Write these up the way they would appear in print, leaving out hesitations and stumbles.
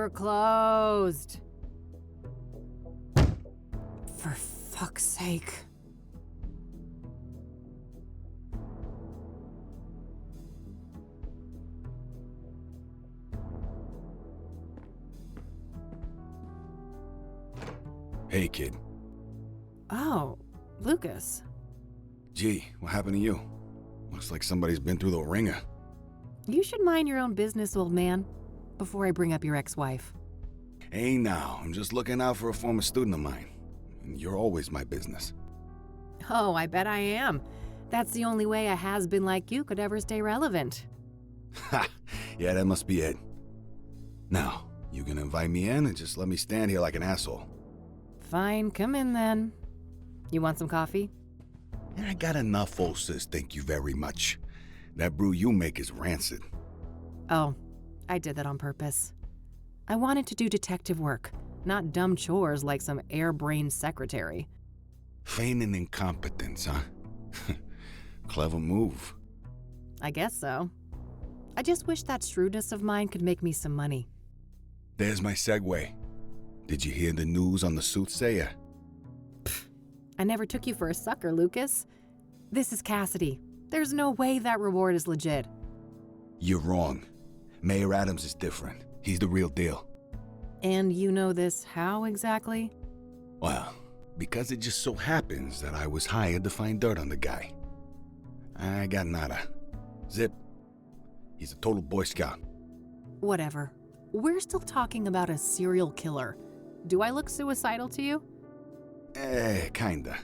You're closed. For fuck's sake. Hey, kid. Oh, Lucas. Gee, what happened to you? Looks like somebody's been through the ringer. You should mind your own business, old man, before I bring up your ex-wife. Hey now, I'm just looking out for a former student of mine. And you're always my business. Oh, I bet I am. That's the only way a has-been like you could ever stay relevant. Ha! Yeah, that must be it. Now, you gonna invite me in and just let me stand here like an asshole? Fine, come in then. You want some coffee? I got enough, old sis, thank you very much. That brew you make is rancid. Oh, I did that on purpose. I wanted to do detective work, not dumb chores like some airbrained secretary. Feigning incompetence, huh? Clever move. I guess so. I just wish that shrewdness of mine could make me some money. There's my segue. Did you hear the news on the Soothsayer? I never took you for a sucker, Lucas. This is Cassidy. There's no way that reward is legit. You're wrong. Mayor Adams is different. He's the real deal. And you know this how exactly? Well, because it just so happens that I was hired to find dirt on the guy. I got nada. Zip. He's a total Boy Scout. Whatever. We're still talking about a serial killer. Do I look suicidal to you? Kinda.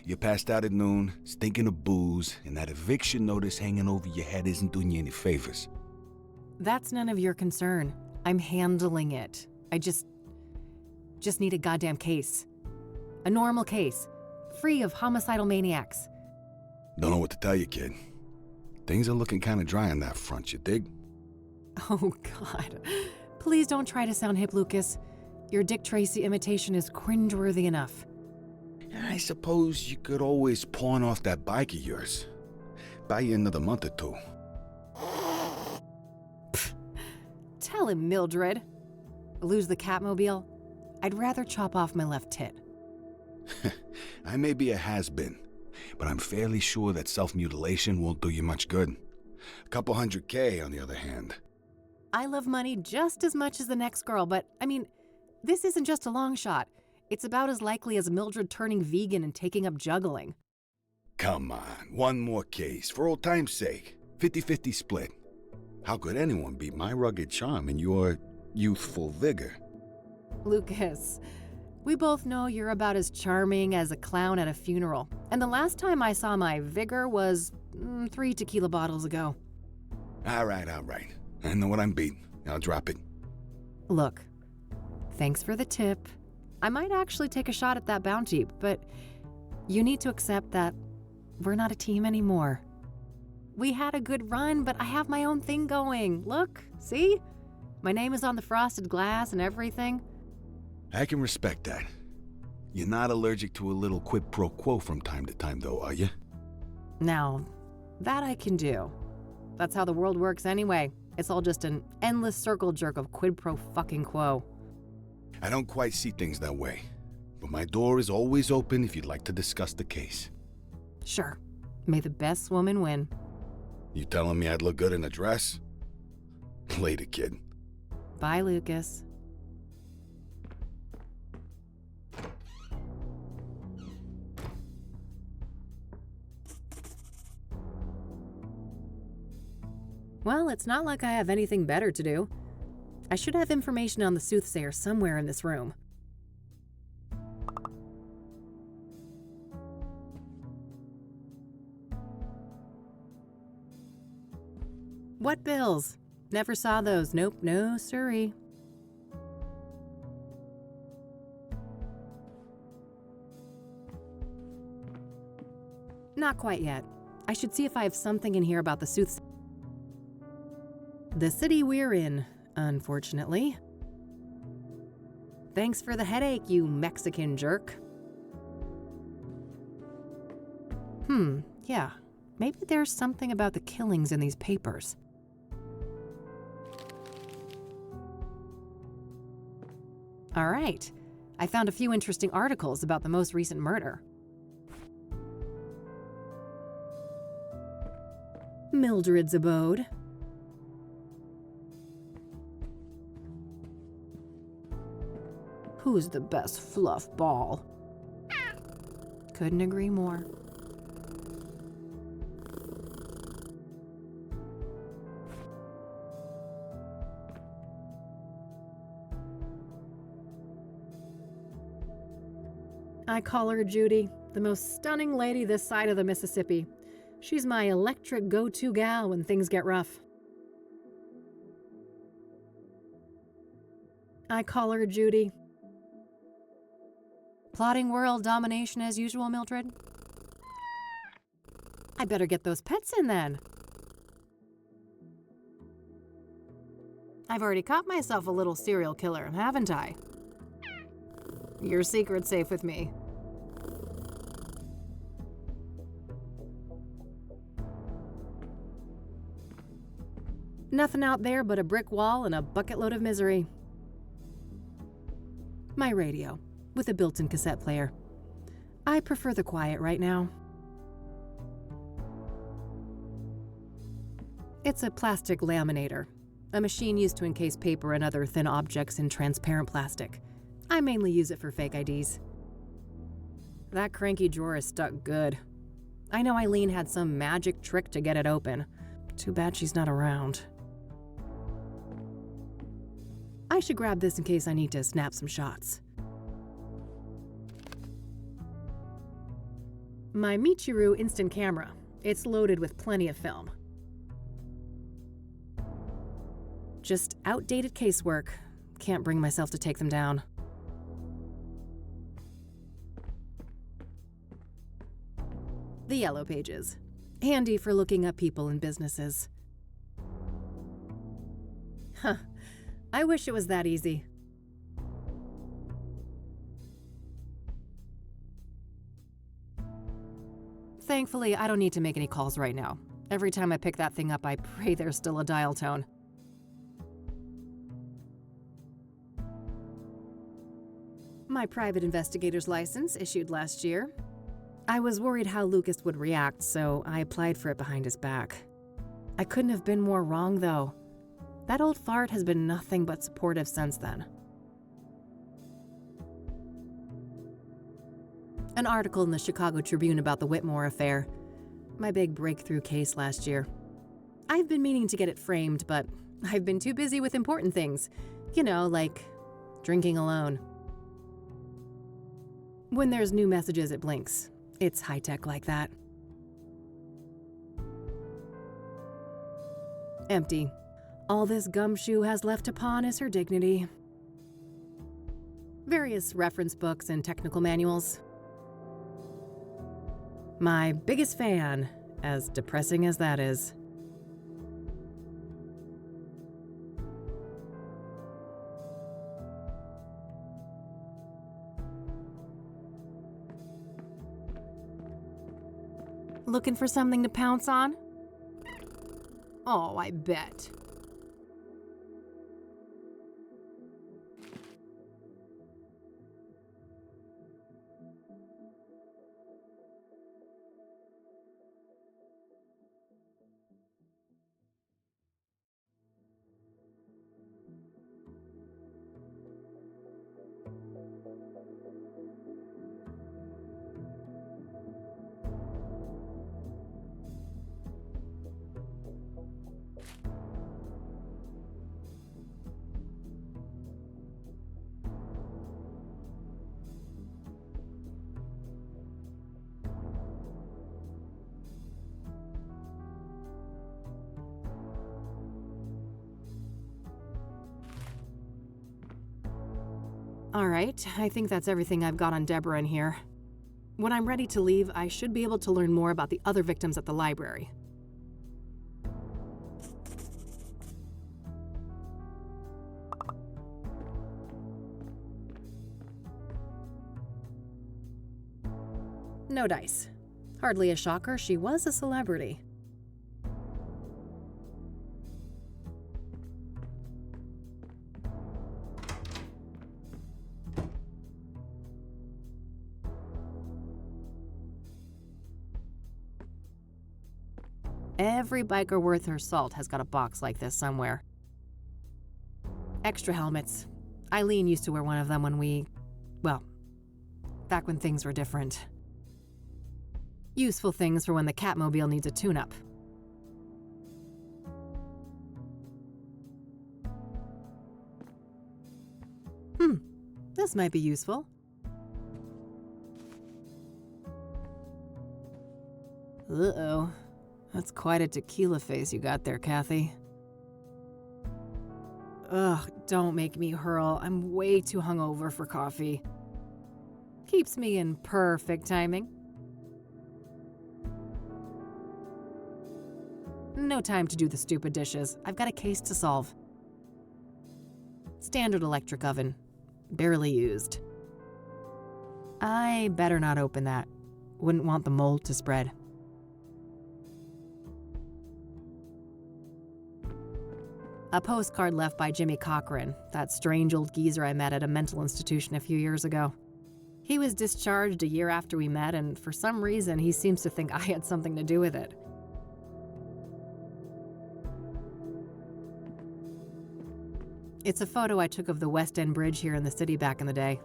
You passed out at noon, stinking of booze, and that eviction notice hanging over your head isn't doing you any favors. That's none of your concern. I'm handling it. I just need a goddamn case. A normal case. Free of homicidal maniacs. Don't know what to tell you, kid. Things are looking kinda dry on that front, you dig? Oh, God. Please don't try to sound hip, Lucas. Your Dick Tracy imitation is cringeworthy enough. I suppose you could always pawn off that bike of yours. Buy you another month or two. Tell him, Mildred. Lose the Catmobile? I'd rather chop off my left tit. I may be a has-been, but I'm fairly sure that self-mutilation won't do you much good. A couple $100K, on the other hand. I love money just as much as the next girl, but, I mean, this isn't just a long shot. It's about as likely as Mildred turning vegan and taking up juggling. Come on, one more case, for old time's sake. 50-50 split. How could anyone beat my rugged charm and your youthful vigor? Lucas, we both know you're about as charming as a clown at a funeral. And the last time I saw my vigor was 3 tequila bottles ago. All right. I know what I'm beating. I'll drop it. Look, thanks for the tip. I might actually take a shot at that bounty, but you need to accept that we're not a team anymore. We had a good run, but I have my own thing going. Look, see? My name is on the frosted glass and everything. I can respect that. You're not allergic to a little quid pro quo from time to time, though, are you? Now, that I can do. That's how the world works anyway. It's all just an endless circle jerk of quid pro fucking quo. I don't quite see things that way, but my door is always open if you'd like to discuss the case. Sure. May the best woman win. You telling me I'd look good in a dress? Later, kid. Bye, Lucas. Well, it's not like I have anything better to do. I should have information on the Soothsayer somewhere in this room. What bills? Never saw those. Nope, no siree. Not quite yet. I should see if I have something in here about the Soothsayer. The city we're in, unfortunately. Thanks for the headache, you Mexican jerk. Yeah. Maybe there's something about the killings in these papers. All right. I found a few interesting articles about the most recent murder. Mildred's abode. Who's the best fluff ball? Couldn't agree more. I call her Judy, the most stunning lady this side of the Mississippi. She's my electric go-to gal when things get rough. I call her Judy. Plotting world domination as usual, Mildred? I better get those pets in then. I've already caught myself a little serial killer, haven't I? Your secret's safe with me. Nothing out there but a brick wall and a bucket load of misery. My radio, with a built-in cassette player. I prefer the quiet right now. It's a plastic laminator, a machine used to encase paper and other thin objects in transparent plastic. I mainly use it for fake IDs. That cranky drawer is stuck good. I know Eileen had some magic trick to get it open. Too bad she's not around. I should grab this in case I need to snap some shots. My Michiru instant camera. It's loaded with plenty of film. Just outdated casework. Can't bring myself to take them down. The yellow pages. Handy for looking up people and businesses. Huh. I wish it was that easy. Thankfully, I don't need to make any calls right now. Every time I pick that thing up, I pray there's still a dial tone. My private investigator's license, issued last year. I was worried how Lucas would react, so I applied for it behind his back. I couldn't have been more wrong, though. That old fart has been nothing but supportive since then. An article in the Chicago Tribune about the Whitmore affair. My big breakthrough case last year. I've been meaning to get it framed, but I've been too busy with important things. You know, like drinking alone. When there's new messages, it blinks. It's high-tech like that. Empty. All this gumshoe has left to pawn is her dignity. Various reference books and technical manuals. My biggest fan, as depressing as that is. Looking for something to pounce on? Oh, I bet. All right, I think that's everything I've got on Deborah in here. When I'm ready to leave, I should be able to learn more about the other victims at the library. No dice. Hardly a shocker, she was a celebrity. Every biker worth her salt has got a box like this somewhere. Extra helmets. Eileen used to wear one of them back when things were different. Useful things for when the Catmobile needs a tune-up. This might be useful. Uh-oh. That's quite a tequila face you got there, Kathy. Ugh, don't make me hurl. I'm way too hungover for coffee. Keeps me in perfect timing. No time to do the stupid dishes. I've got a case to solve. Standard electric oven. Barely used. I better not open that. Wouldn't want the mold to spread. A postcard left by Jimmy Cochran, that strange old geezer I met at a mental institution a few years ago. He was discharged a year after we met, and for some reason he seems to think I had something to do with it. It's a photo I took of the West End Bridge here in the city back in the day.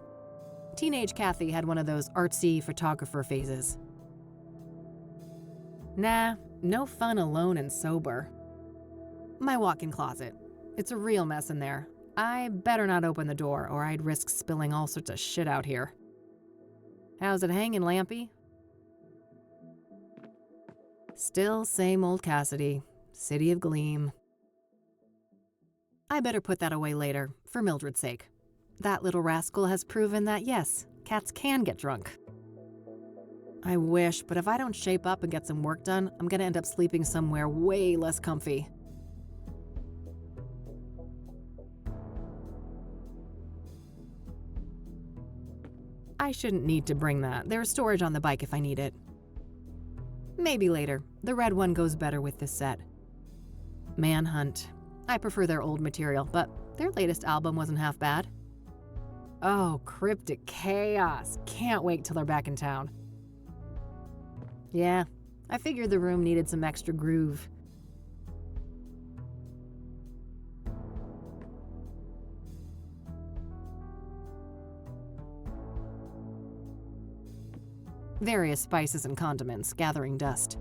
Teenage Kathy had one of those artsy photographer phases. Nah, no fun alone and sober. My walk-in closet. It's a real mess in there. I better not open the door or I'd risk spilling all sorts of shit out here. How's it hanging, Lampy? Still same old Cassidy, City of Gleam. I better put that away later, for Mildred's sake. That little rascal has proven that yes, cats can get drunk. I wish, but if I don't shape up and get some work done, I'm gonna end up sleeping somewhere way less comfy. I shouldn't need to bring that. There's storage on the bike if I need it. Maybe later. The red one goes better with this set. Manhunt. I prefer their old material, but their latest album wasn't half bad. Oh, Cryptic Chaos. Can't wait till they're back in town. Yeah, I figured the room needed some extra groove. Various spices and condiments gathering dust.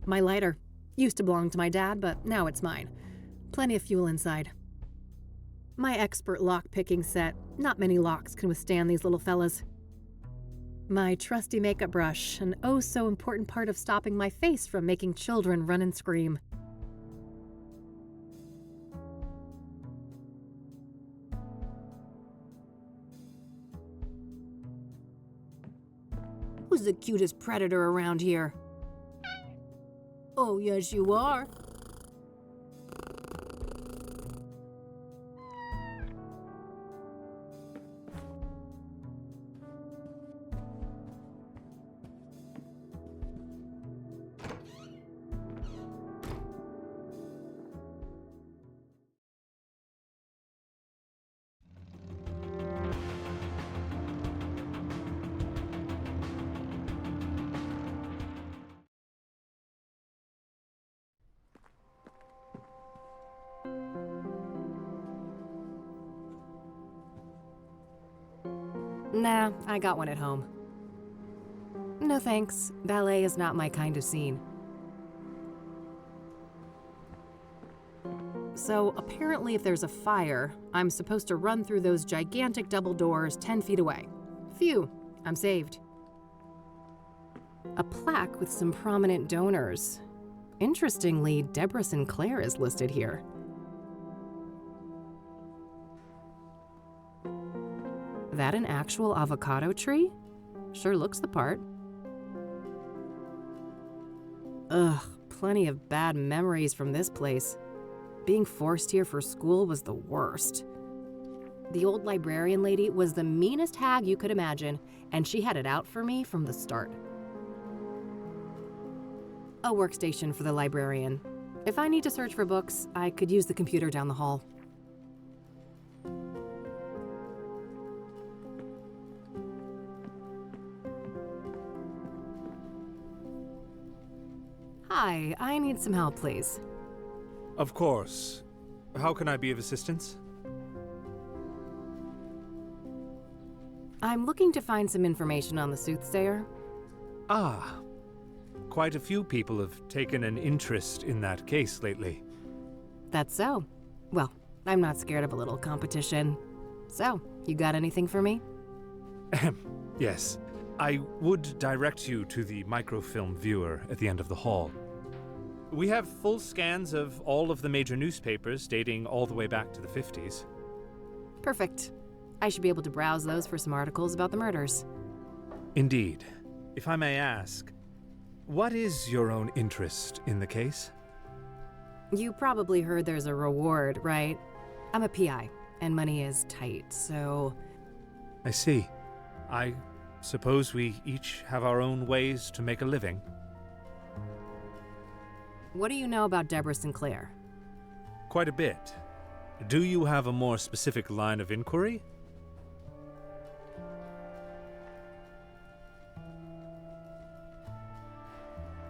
My lighter. Used to belong to my dad, but now it's mine. Plenty of fuel inside. My expert lock-picking set. Not many locks can withstand these little fellas. My trusty makeup brush, an oh-so-important part of stopping my face from making children run and scream. Who's the cutest predator around here? Oh, yes, you are. Nah, I got one at home. No thanks. Ballet is not my kind of scene. So apparently if there's a fire, I'm supposed to run through those gigantic double doors 10 feet away. Phew, I'm saved. A plaque with some prominent donors. Interestingly, Deborah Sinclair is listed here. That an actual avocado tree? Sure looks the part. Ugh, plenty of bad memories from this place. Being forced here for school was the worst. The old librarian lady was the meanest hag you could imagine, and she had it out for me from the start. A workstation for the librarian. If I need to search for books, I could use the computer down the hall. Hi, I need some help, please. Of course. How can I be of assistance? I'm looking to find some information on the Soothsayer. Ah. Quite a few people have taken an interest in that case lately. That's so. Well, I'm not scared of a little competition. So, you got anything for me? Yes. I would direct you to the microfilm viewer at the end of the hall. We have full scans of all of the major newspapers dating all the way back to the 50s. Perfect. I should be able to browse those for some articles about the murders. Indeed. If I may ask, what is your own interest in the case? You probably heard there's a reward, right? I'm a PI, and money is tight, so... I see. I suppose we each have our own ways to make a living. What do you know about Deborah Sinclair? Quite a bit. Do you have a more specific line of inquiry?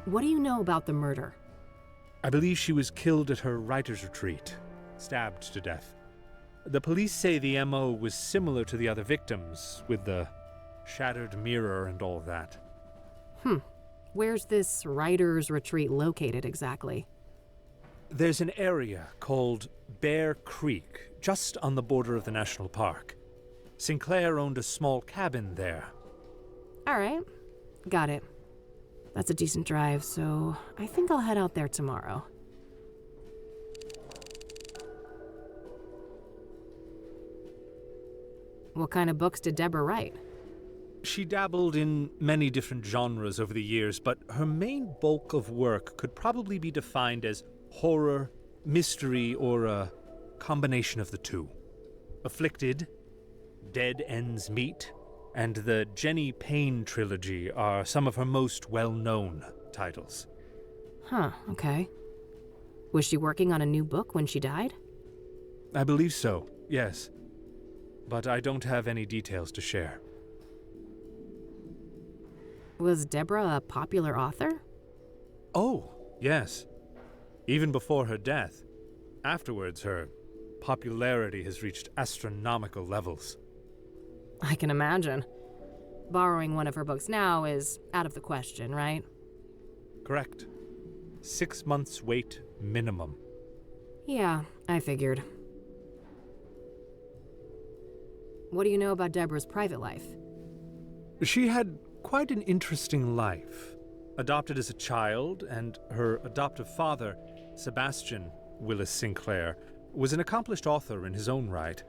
What do you know about the murder? I believe she was killed at her writer's retreat, stabbed to death. The police say the MO was similar to the other victims, with the shattered mirror and all that. Where's this writer's retreat located exactly? There's an area called Bear Creek, just on the border of the national park. Sinclair owned a small cabin there. All right, got it. That's a decent drive, so I think I'll head out there tomorrow. What kind of books did Deborah write? She dabbled in many different genres over the years, but her main bulk of work could probably be defined as horror, mystery, or a combination of the two. Afflicted, Dead Ends Meet, and the Jenny Payne trilogy are some of her most well-known titles. Huh, okay. Was she working on a new book when she died? I believe so, yes. But I don't have any details to share. Was Deborah a popular author? Oh, yes. Even before her death. Afterwards, her popularity has reached astronomical levels. I can imagine. Borrowing one of her books now is out of the question, right? Correct. 6 months wait minimum. Yeah, I figured. What do you know about Deborah's private life? She had quite an interesting life. Adopted as a child, and her adoptive father, Sebastian Willis Sinclair, was an accomplished author in his own right.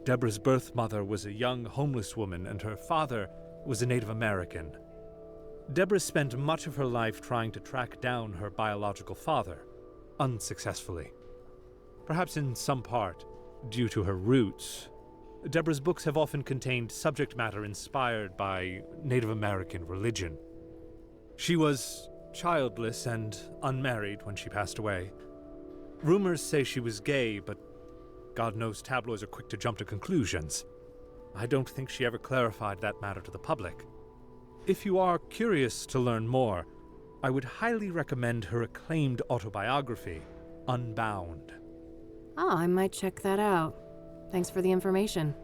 Deborah's birth mother was a young homeless woman, and her father was a Native American. Deborah spent much of her life trying to track down her biological father, unsuccessfully. Perhaps in some part due to her roots, Deborah's books have often contained subject matter inspired by Native American religion. She was childless and unmarried when she passed away. Rumors say she was gay, but God knows tabloids are quick to jump to conclusions. I don't think she ever clarified that matter to the public. If you are curious to learn more, I would highly recommend her acclaimed autobiography, Unbound. Oh, I might check that out. Thanks for the information.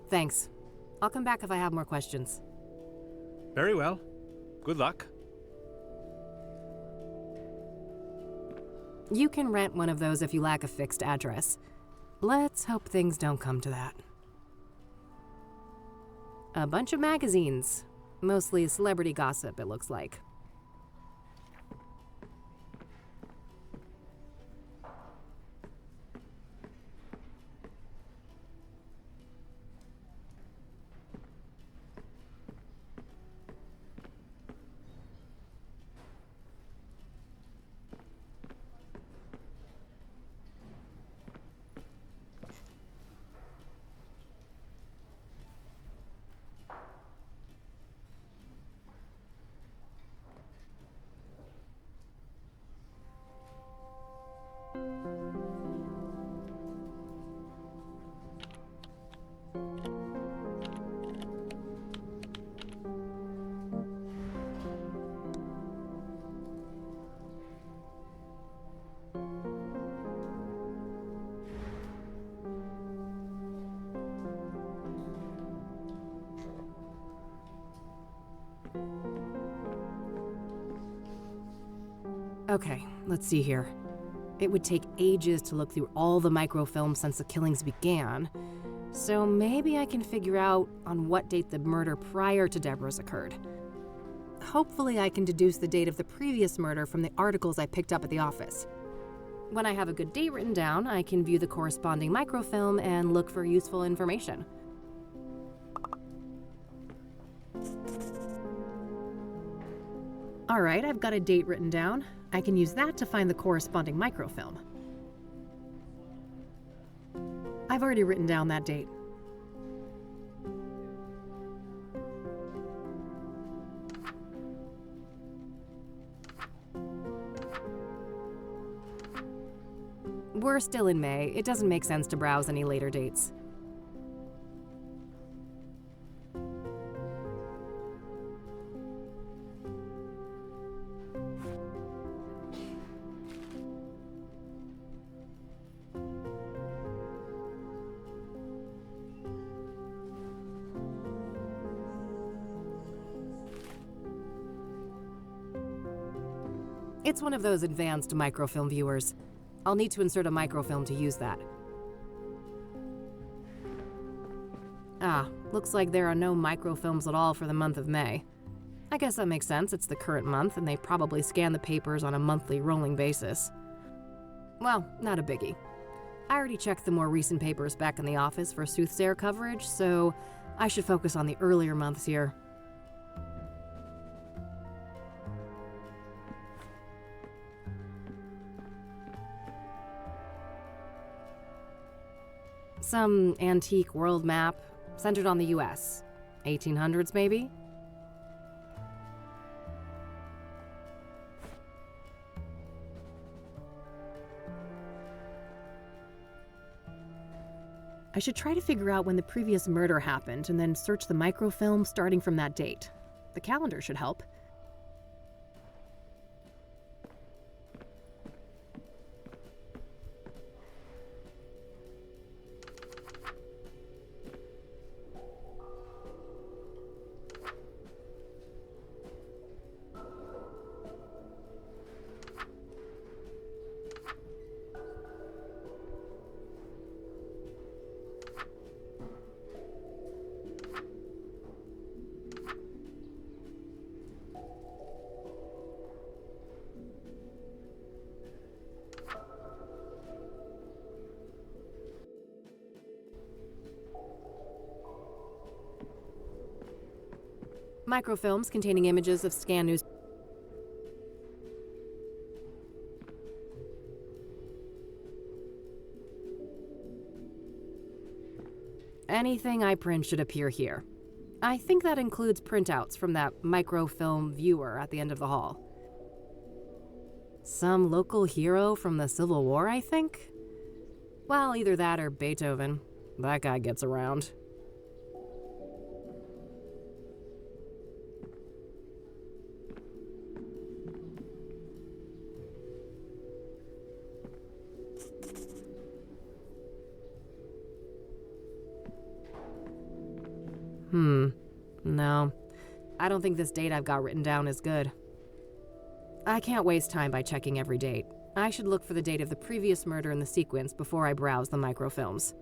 Thanks. I'll come back if I have more questions. Very well. Good luck. You can rent one of those if you lack a fixed address. Let's hope things don't come to that. A bunch of magazines. Mostly celebrity gossip, it looks like. Okay, let's see here. It would take ages to look through all the microfilms since the killings began, so maybe I can figure out on what date the murder prior to Deborah's occurred. Hopefully I can deduce the date of the previous murder from the articles I picked up at the office. When I have a good date written down, I can view the corresponding microfilm and look for useful information. Alright, I've got a date written down. I can use that to find the corresponding microfilm. I've already written down that date. We're still in May. It doesn't make sense to browse any later dates. It's one of those advanced microfilm viewers. I'll need to insert a microfilm to use that. Ah, looks like there are no microfilms at all for the month of May. I guess that makes sense, it's the current month, and they probably scan the papers on a monthly rolling basis. Well, not a biggie. I already checked the more recent papers back in the office for Soothsayer coverage, so I should focus on the earlier months here. Some antique world map, centered on the US. 1800s, maybe? I should try to figure out when the previous murder happened and then search the microfilm starting from that date. The calendar should help. Microfilms containing images of scan news. Anything I print should appear here. I think that includes printouts from that microfilm viewer at the end of the hall. Some local hero from the Civil War, I think? Well, either that or Beethoven. That guy gets around. No. I don't think this date I've got written down is good. I can't waste time by checking every date. I should look for the date of the previous murder in the sequence before I browse the microfilms.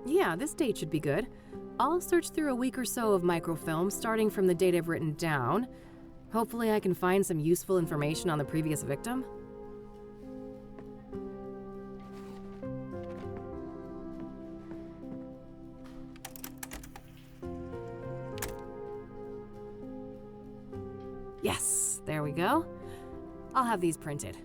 Yeah, this date should be good. I'll search through a week or so of microfilm, starting from the date I've written down. Hopefully I can find some useful information on the previous victim. Yes, there we go. I'll have these printed.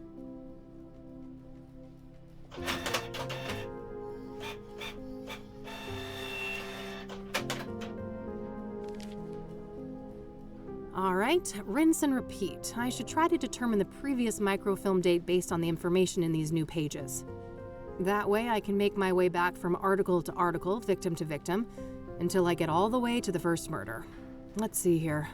Alright, rinse and repeat. I should try to determine the previous microfilm date based on the information in these new pages. That way I can make my way back from article to article, victim to victim, until I get all the way to the first murder. Let's see here.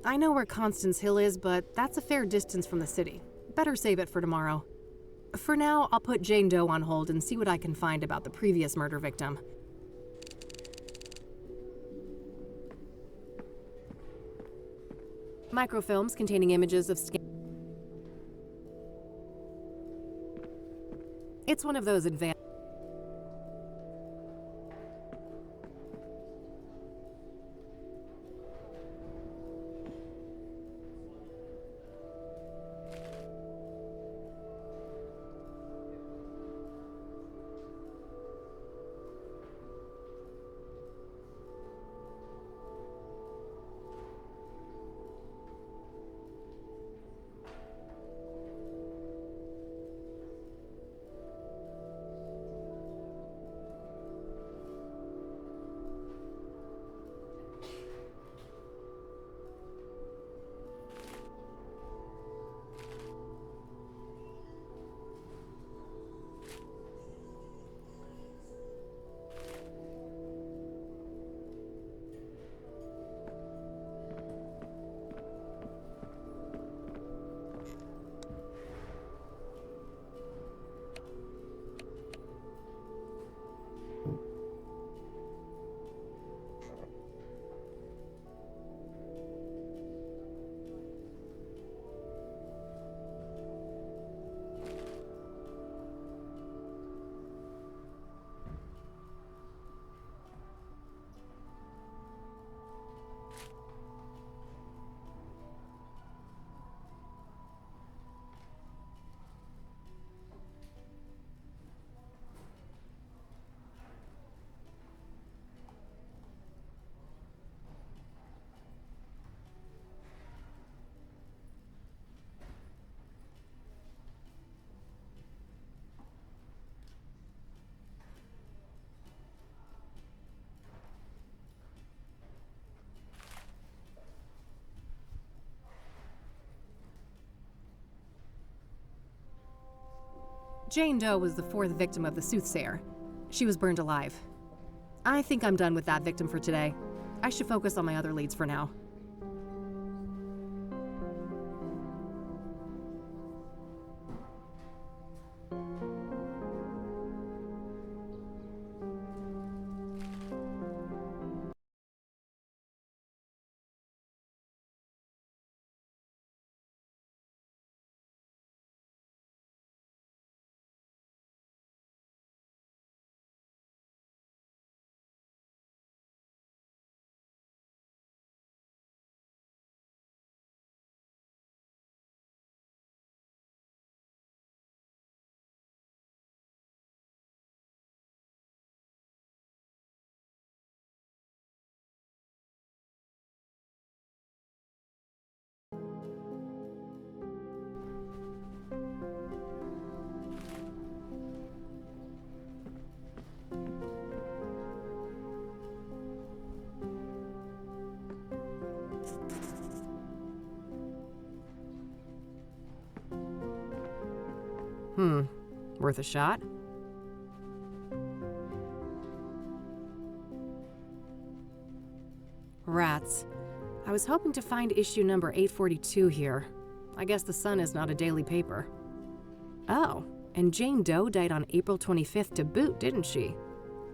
I know where Constance Hill is, but that's a fair distance from the city. Better save it for tomorrow. For now, I'll put Jane Doe on hold and see what I can find about the previous murder victim. Microfilms containing images of skin. It's one of those advanced. Jane Doe was the fourth victim of the Soothsayer. She was burned alive. I think I'm done with that victim for today. I should focus on my other leads for now. Worth a shot? Rats. I was hoping to find issue number 842 here. I guess the Sun is not a daily paper. Oh, and Jane Doe died on April 25th to boot, didn't she?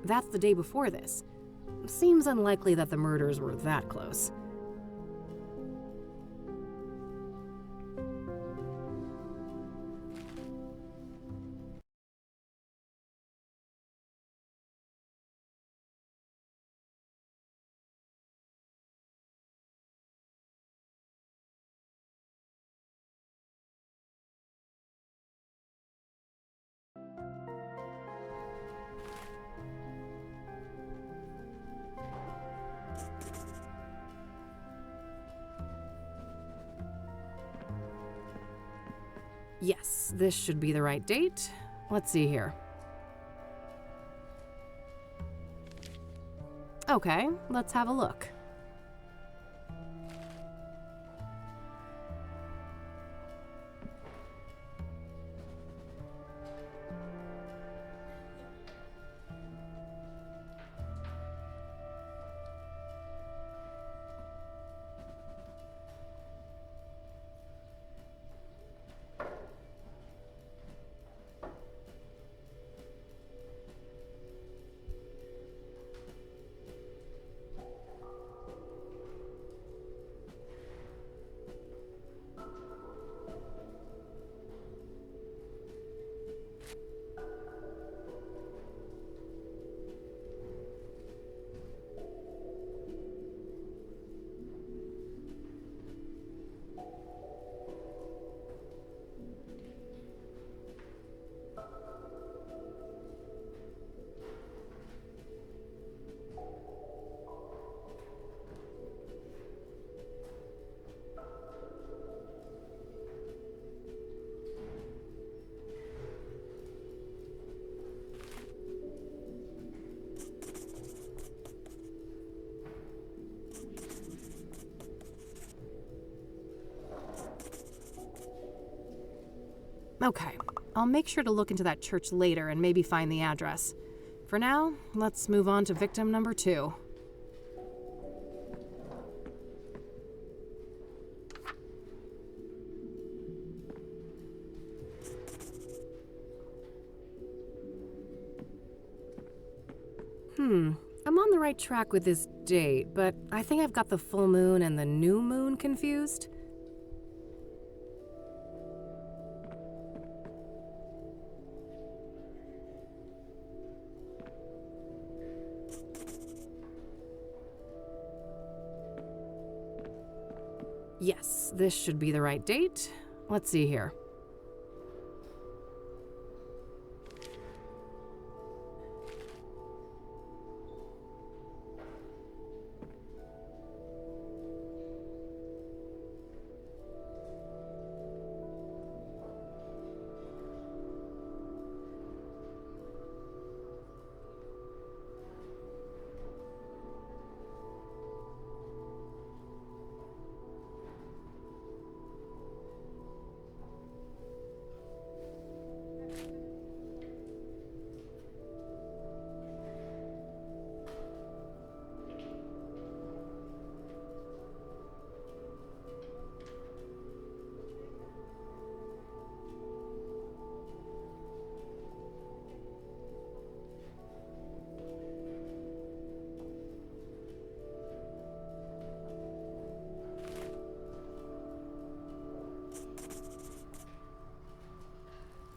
That's the day before this. Seems unlikely that the murders were that close. Yes, this should be the right date. Let's see here. Okay, let's have a look. Okay, I'll make sure to look into that church later and maybe find the address. For now, let's move on to victim number 2. I'm on the right track with this date, but I think I've got the full moon and the new moon confused. Yes, this should be the right date. Let's see here.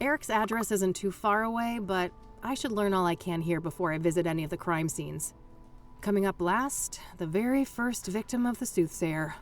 Eric's address isn't too far away, but I should learn all I can here before I visit any of the crime scenes. Coming up last, the very first victim of the Soothsayer.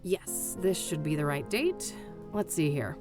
Yes, this should be the right date. Let's see here.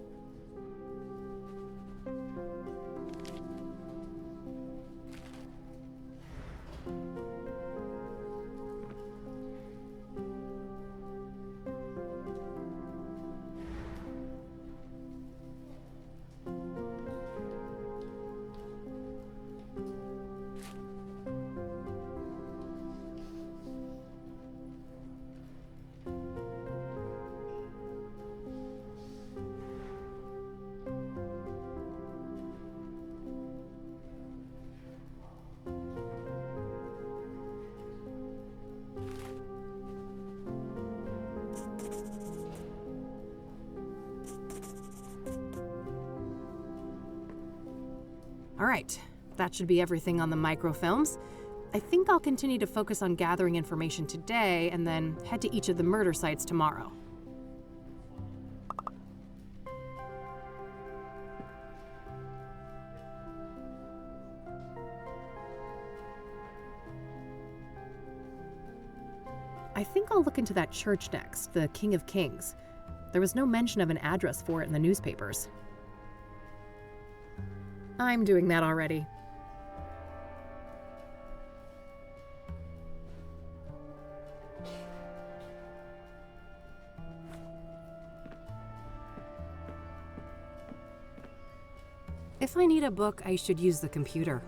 All right, that should be everything on the microfilms. I think I'll continue to focus on gathering information today and then head to each of the murder sites tomorrow. I think I'll look into that church next, the King of Kings. There was no mention of an address for it in the newspapers. I'm doing that already. If I need a book, I should use the computer.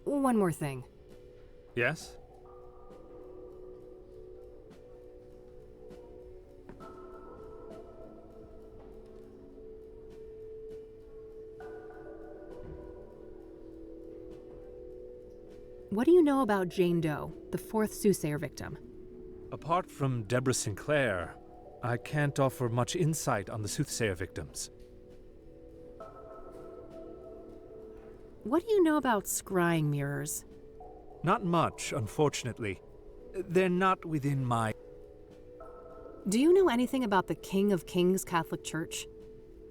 One more thing. Yes? What do you know about Jane Doe, the fourth Soothsayer victim? Apart from Deborah Sinclair, I can't offer much insight on the Soothsayer victims. What do you know about scrying mirrors? Not much, unfortunately. They're not within my... Do you know anything about the King of Kings Catholic Church?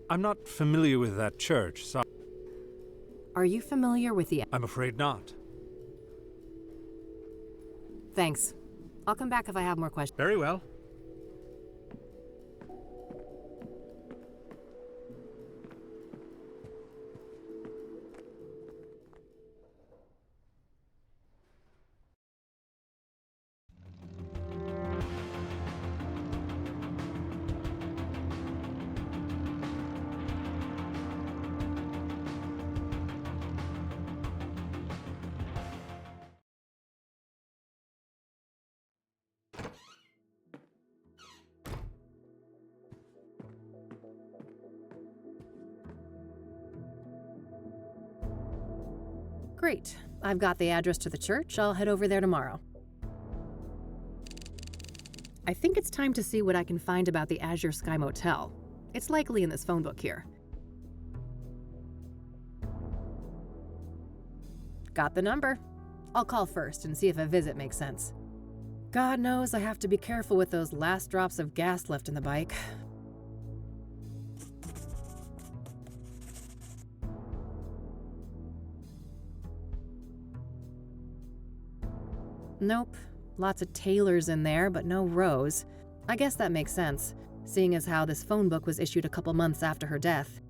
I'm not familiar with that church, so... Are you familiar with the... I'm afraid not. Thanks. I'll come back if I have more questions. Very well. Great. I've got the address to the church. I'll head over there tomorrow. I think it's time to see what I can find about the Azure Sky Motel. It's likely in this phone book here. Got the number. I'll call first and see if a visit makes sense. God knows I have to be careful with those last drops of gas left in the bike. Nope. Lots of Taylors in there, but no Rose. I guess that makes sense, seeing as how this phone book was issued a couple months after her death.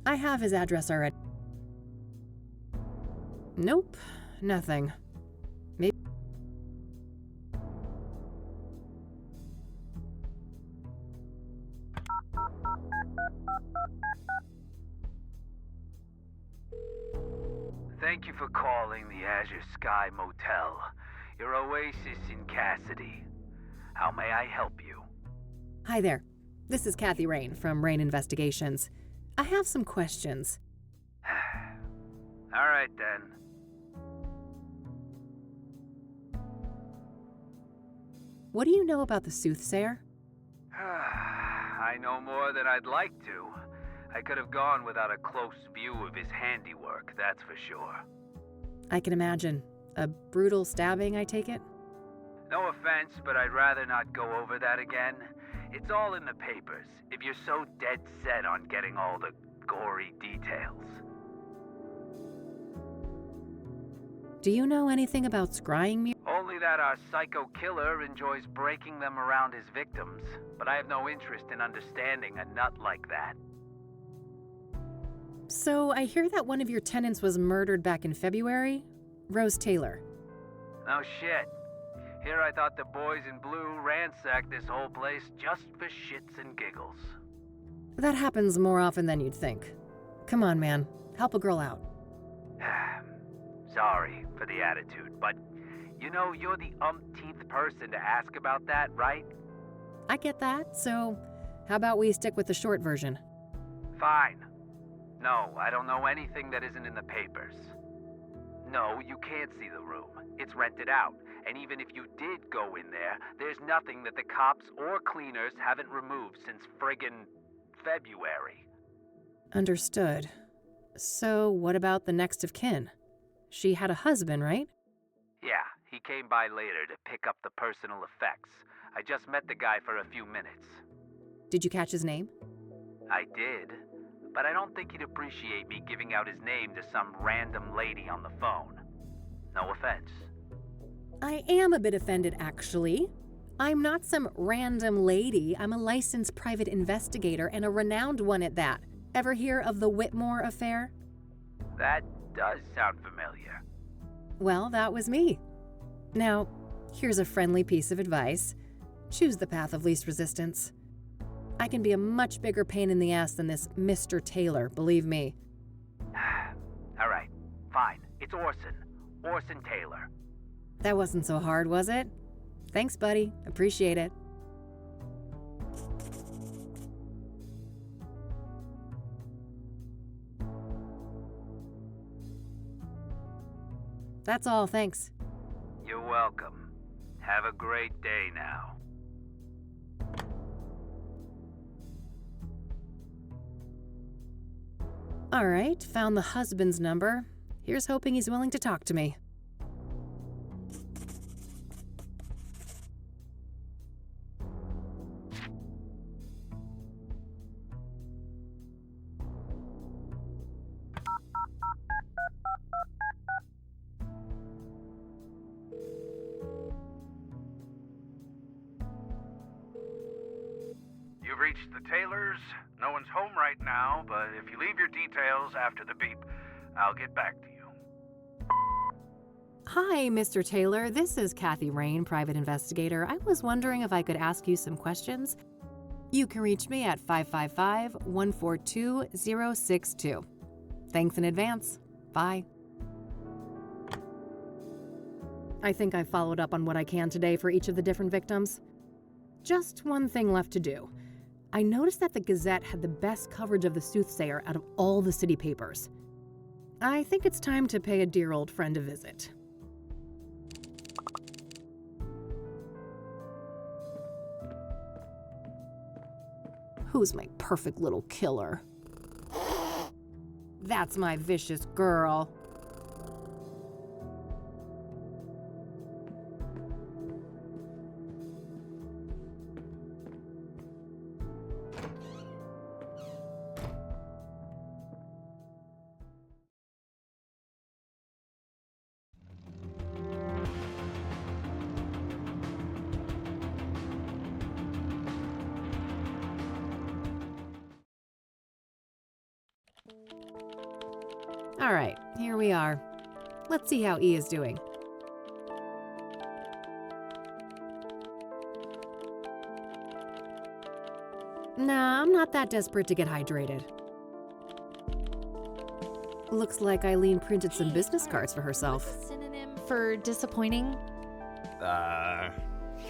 I have his address already. Nope, nothing. Maybe. Thank you for calling the Azure Sky Motel, your oasis in Cassidy. How may I help you? Hi there. This is Kathy Rain from Rain Investigations. I have some questions. All right, then. What do you know about the Soothsayer? I know more than I'd like to. I could have gone without a close view of his handiwork, that's for sure. I can imagine. A brutal stabbing, I take it? No offense, but I'd rather not go over that again. It's all in the papers, if you're so dead set on getting all the gory details. Do you know anything about scrying me? Only that our psycho killer enjoys breaking them around his victims, but I have no interest in understanding a nut like that. So, I hear that one of your tenants was murdered back in February? Rose Taylor. No shit. Here I thought the boys in blue ransacked this whole place just for shits and giggles. That happens more often than you'd think. Come on, man. Help a girl out. Sorry for the attitude, but you know you're the umpteenth person to ask about that, right? I get that, so how about we stick with the short version? Fine. No, I don't know anything that isn't in the papers. No, you can't see the room. It's rented out, and even if you did go in there, there's nothing that the cops or cleaners haven't removed since friggin' February. Understood. So what about the next of kin? She had a husband, right? Yeah, he came by later to pick up the personal effects. I just met the guy for a few minutes. Did you catch his name? I did, but I don't think he'd appreciate me giving out his name to some random lady on the phone. No offense. I am a bit offended, actually. I'm not some random lady. I'm a licensed private investigator and a renowned one at that. Ever hear of the Whitmore affair? That does sound familiar. Well, that was me. Now, here's a friendly piece of advice. Choose the path of least resistance. I can be a much bigger pain in the ass than this Mr. Taylor, believe me. All right, fine. It's Orson. Orson Taylor. That wasn't so hard, was it? Thanks, buddy. Appreciate it. That's all, thanks. You're welcome. Have a great day now. All right, found the husband's number. Here's hoping he's willing to talk to me. You've reached the Taylors. No one's home right now, but if you leave your details after the beep, I'll get back to you. Hi, Mr. Taylor. This is Kathy Rain, private investigator. I was wondering if I could ask you some questions. You can reach me at 555-142-062. Thanks in advance. Bye. I think I followed up on what I can today for each of the different victims. Just one thing left to do. I noticed that the Gazette had the best coverage of the Soothsayer out of all the city papers. I think it's time to pay a dear old friend a visit. Who's my perfect little killer? That's my vicious girl. All right, here we are. Let's see how E is doing. Nah, I'm not that desperate to get hydrated. Looks like Eileen printed some business cards for herself. What's a synonym for disappointing?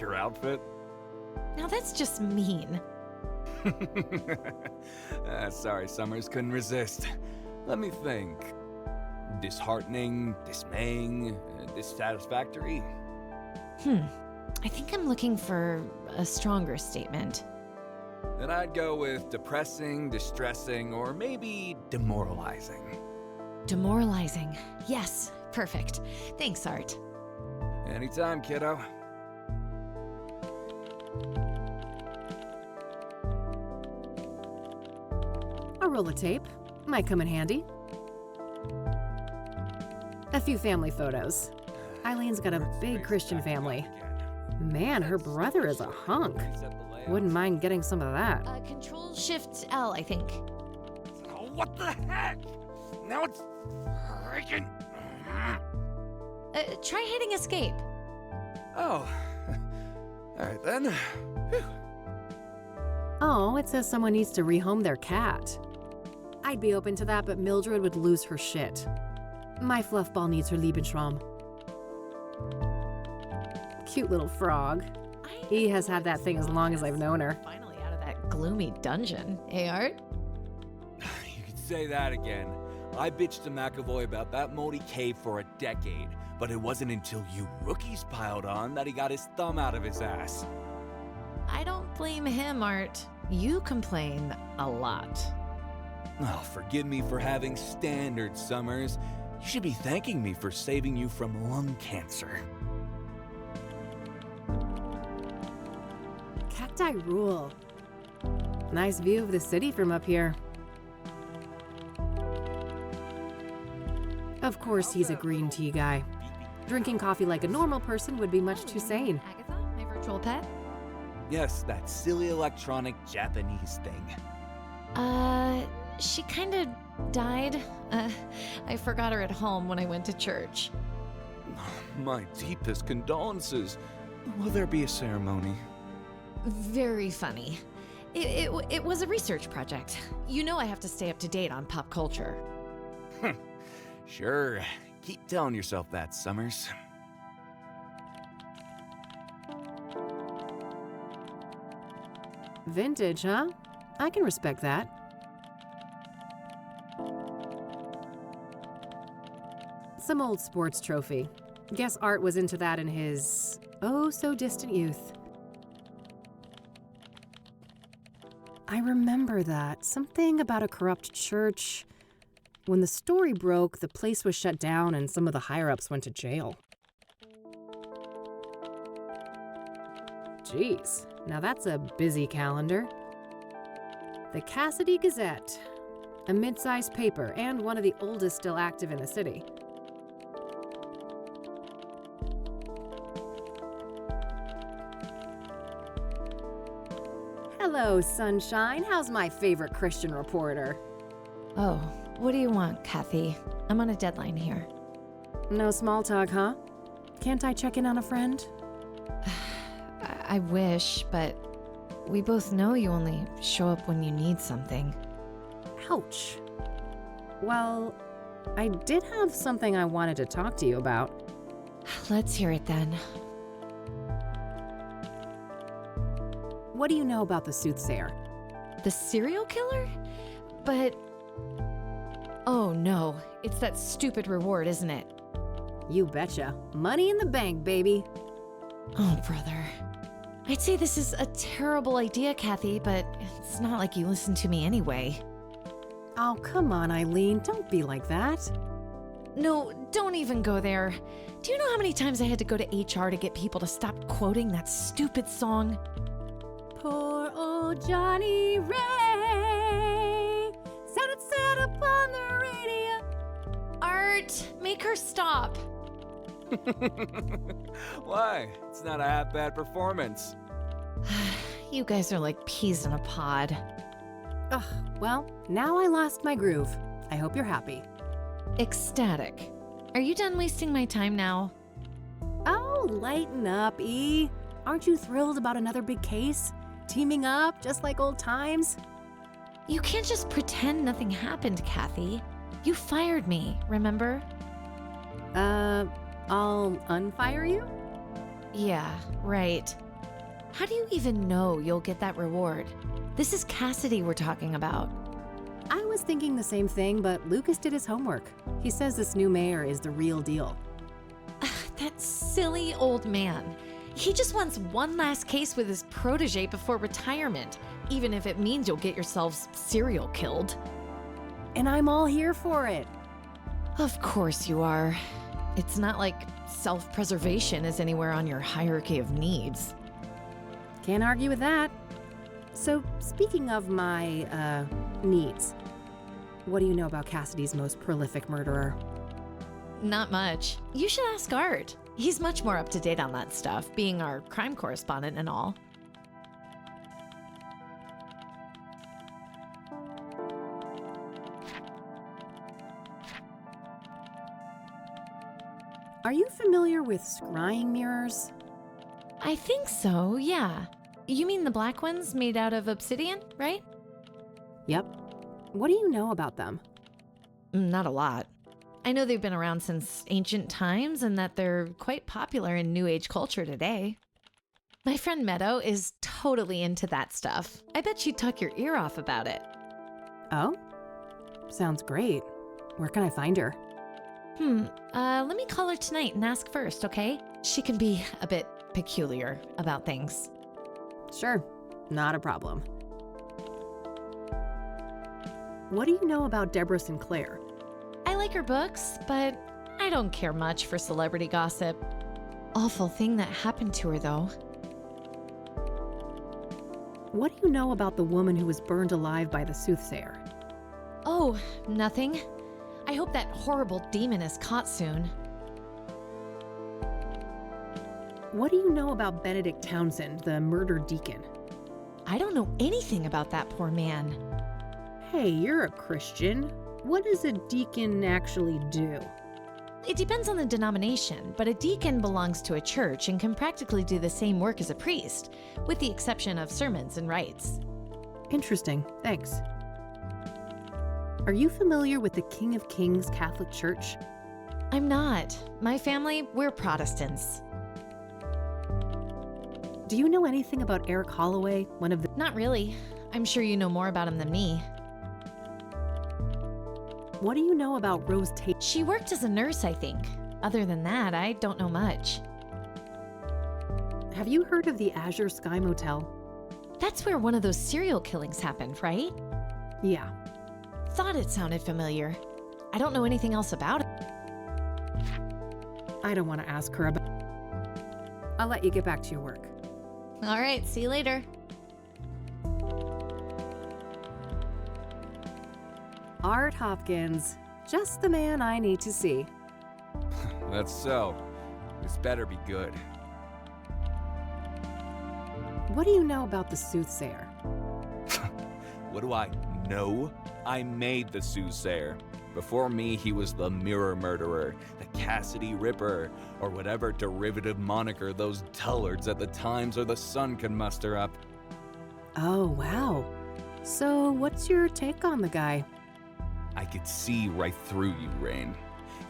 Your outfit? Now that's just mean. Sorry, Summers, couldn't resist. Let me think. Disheartening, dismaying, dissatisfactory? I think I'm looking for a stronger statement. Then I'd go with depressing, distressing, or maybe demoralizing. Demoralizing. Yes, perfect. Thanks, Art. Anytime, kiddo. A roll of tape. Might come in handy. A few family photos. Eileen's got a big Christian family. Man, her brother is a hunk. Wouldn't mind getting some of that. Control-Shift-L, I think. Oh, what the heck? Now it's freaking... Try hitting escape. Oh. Alright then. Whew. Oh, it says someone needs to rehome their cat. I'd be open to that, but Mildred would lose her shit. My fluffball needs her Lebensraum. Cute little frog. He has had that thing as long as I've known her. Finally out of that gloomy dungeon, eh, Art? You could say that again. I bitched to McAvoy about that moldy cave for a decade, but it wasn't until you rookies piled on that he got his thumb out of his ass. I don't blame him, Art. You complain a lot. Oh, forgive me for having standards, Summers. You should be thanking me for saving you from lung cancer. Cacti rule. Nice view of the city from up here. Of course, he's a green tea guy. Drinking coffee like a normal person would be much too sane. Agatha, my virtual pet? Yes, that silly electronic Japanese thing. She kinda died. I forgot her at home when I went to church. My deepest condolences. Will there be a ceremony? Very funny. It was a research project. You know I have to stay up to date on pop culture. Sure. Keep telling yourself that, Summers. Vintage, huh? I can respect that. Some old sports trophy. Guess Art was into that in his oh-so-distant youth. I remember that. Something about a corrupt church. When the story broke, the place was shut down and some of the higher-ups went to jail. Jeez, now that's a busy calendar. The Cassidy Gazette, a mid-sized paper and one of the oldest still active in the city. Hello, sunshine. How's my favorite Christian reporter? Oh, what do you want, Kathy? I'm on a deadline here. No small talk, huh? Can't I check in on a friend? I wish, but we both know you only show up when you need something. Ouch. Well, I did have something I wanted to talk to you about. Let's hear it then. What do you know about the Soothsayer? The serial killer? But Oh no, it's that stupid reward, isn't it? You betcha. Money in the bank, baby. Oh, brother. I'd say this is a terrible idea, Kathy, but it's not like you listen to me anyway. Oh, come on, Eileen. Don't be like that. No, don't even go there. Do you know how many times I had to go to HR to get people to stop quoting that stupid song? Poor old Johnny Ray sounded sad upon the radio. Art, make her stop. Why? It's not a half bad performance. You guys are like peas in a pod. Ugh, well, now I lost my groove. I hope you're happy. Ecstatic. Are you done wasting my time now? Oh, lighten up, E. Aren't you thrilled about another big case? Teaming up, just like old times? You can't just pretend nothing happened, Kathy. You fired me, remember? I'll unfire you? Yeah, right. How do you even know you'll get that reward? This is Cassidy we're talking about. I was thinking the same thing, but Lucas did his homework. He says this new mayor is the real deal. That silly old man. He just wants one last case with his protege before retirement, even if it means you'll get yourselves serial killed. And I'm all here for it. Of course you are. It's not like self-preservation is anywhere on your hierarchy of needs. Can't argue with that. So, speaking of my, needs, what do you know about Cassidy's most prolific murderer? Not much. You should ask Art. He's much more up to date on that stuff, being our crime correspondent and all. Are you familiar with scrying mirrors? I think so, yeah. You mean the black ones made out of obsidian, right? Yep. What do you know about them? Not a lot. I know they've been around since ancient times and that they're quite popular in New Age culture today. My friend Meadow is totally into that stuff. I bet she'd tuck your ear off about it. Oh? Sounds great. Where can I find her? Let me call her tonight and ask first, okay? She can be a bit peculiar about things. Sure, not a problem. What do you know about Deborah Sinclair? I like her books, but I don't care much for celebrity gossip. Awful thing that happened to her, though. What do you know about the woman who was burned alive by the Soothsayer? Oh, nothing. I hope that horrible demon is caught soon. What do you know about Benedict Townsend, the murdered deacon? I don't know anything about that poor man. Hey, you're a Christian. What does a deacon actually do? It depends on the denomination, but a deacon belongs to a church and can practically do the same work as a priest, with the exception of sermons and rites. Interesting, thanks. Are you familiar with the King of Kings Catholic Church? I'm not. My family, we're Protestants. Do you know anything about Eric Holloway, one of the... Not really. I'm sure you know more about him than me. What do you know about Rose Tate? She worked as a nurse, I think. Other than that, I don't know much. Have you heard of the Azure Sky Motel? That's where one of those serial killings happened, right? Yeah. Thought it sounded familiar. I don't know anything else about it. I don't want to ask her about... I'll let you get back to your work. All right, see you later. Art Hopkins, just the man I need to see. That's so. This better be good. What do you know about the Soothsayer? What do I know? I made the Soothsayer. Before me, he was the Mirror Murderer, the Cassidy Ripper, or whatever derivative moniker those dullards at the Times or the Sun can muster up. Oh, wow. So what's your take on the guy? I could see right through you, Rain.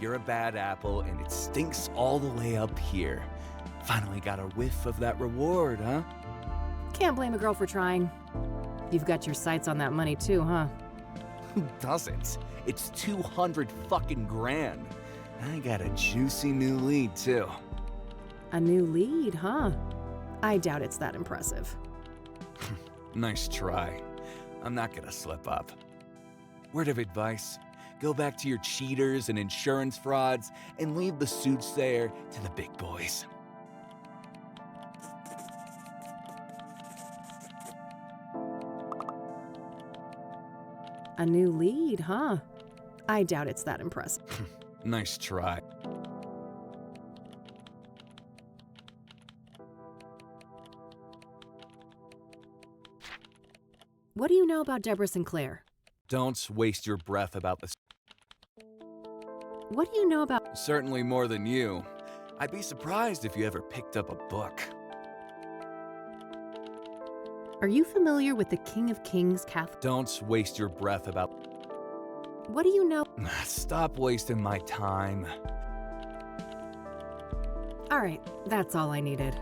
You're a bad apple, and it stinks all the way up here. Finally got a whiff of that reward, huh? Can't blame a girl for trying. You've got your sights on that money too, huh? Who doesn't? It's 200 fucking grand. I got a juicy new lead, too. A new lead, huh? I doubt it's that impressive. Nice try. I'm not gonna slip up. Word of advice: go back to your cheaters and insurance frauds and leave the Soothsayer to the big boys. A new lead, huh? I doubt it's that impressive. Nice try. What do you know about Deborah Sinclair? Don't waste your breath about this. What do you know about... Certainly more than you. I'd be surprised if you ever picked up a book. Are you familiar with the King of Kings Catholic... Don't waste your breath about... What do you know... Stop wasting my time. All right, that's all I needed.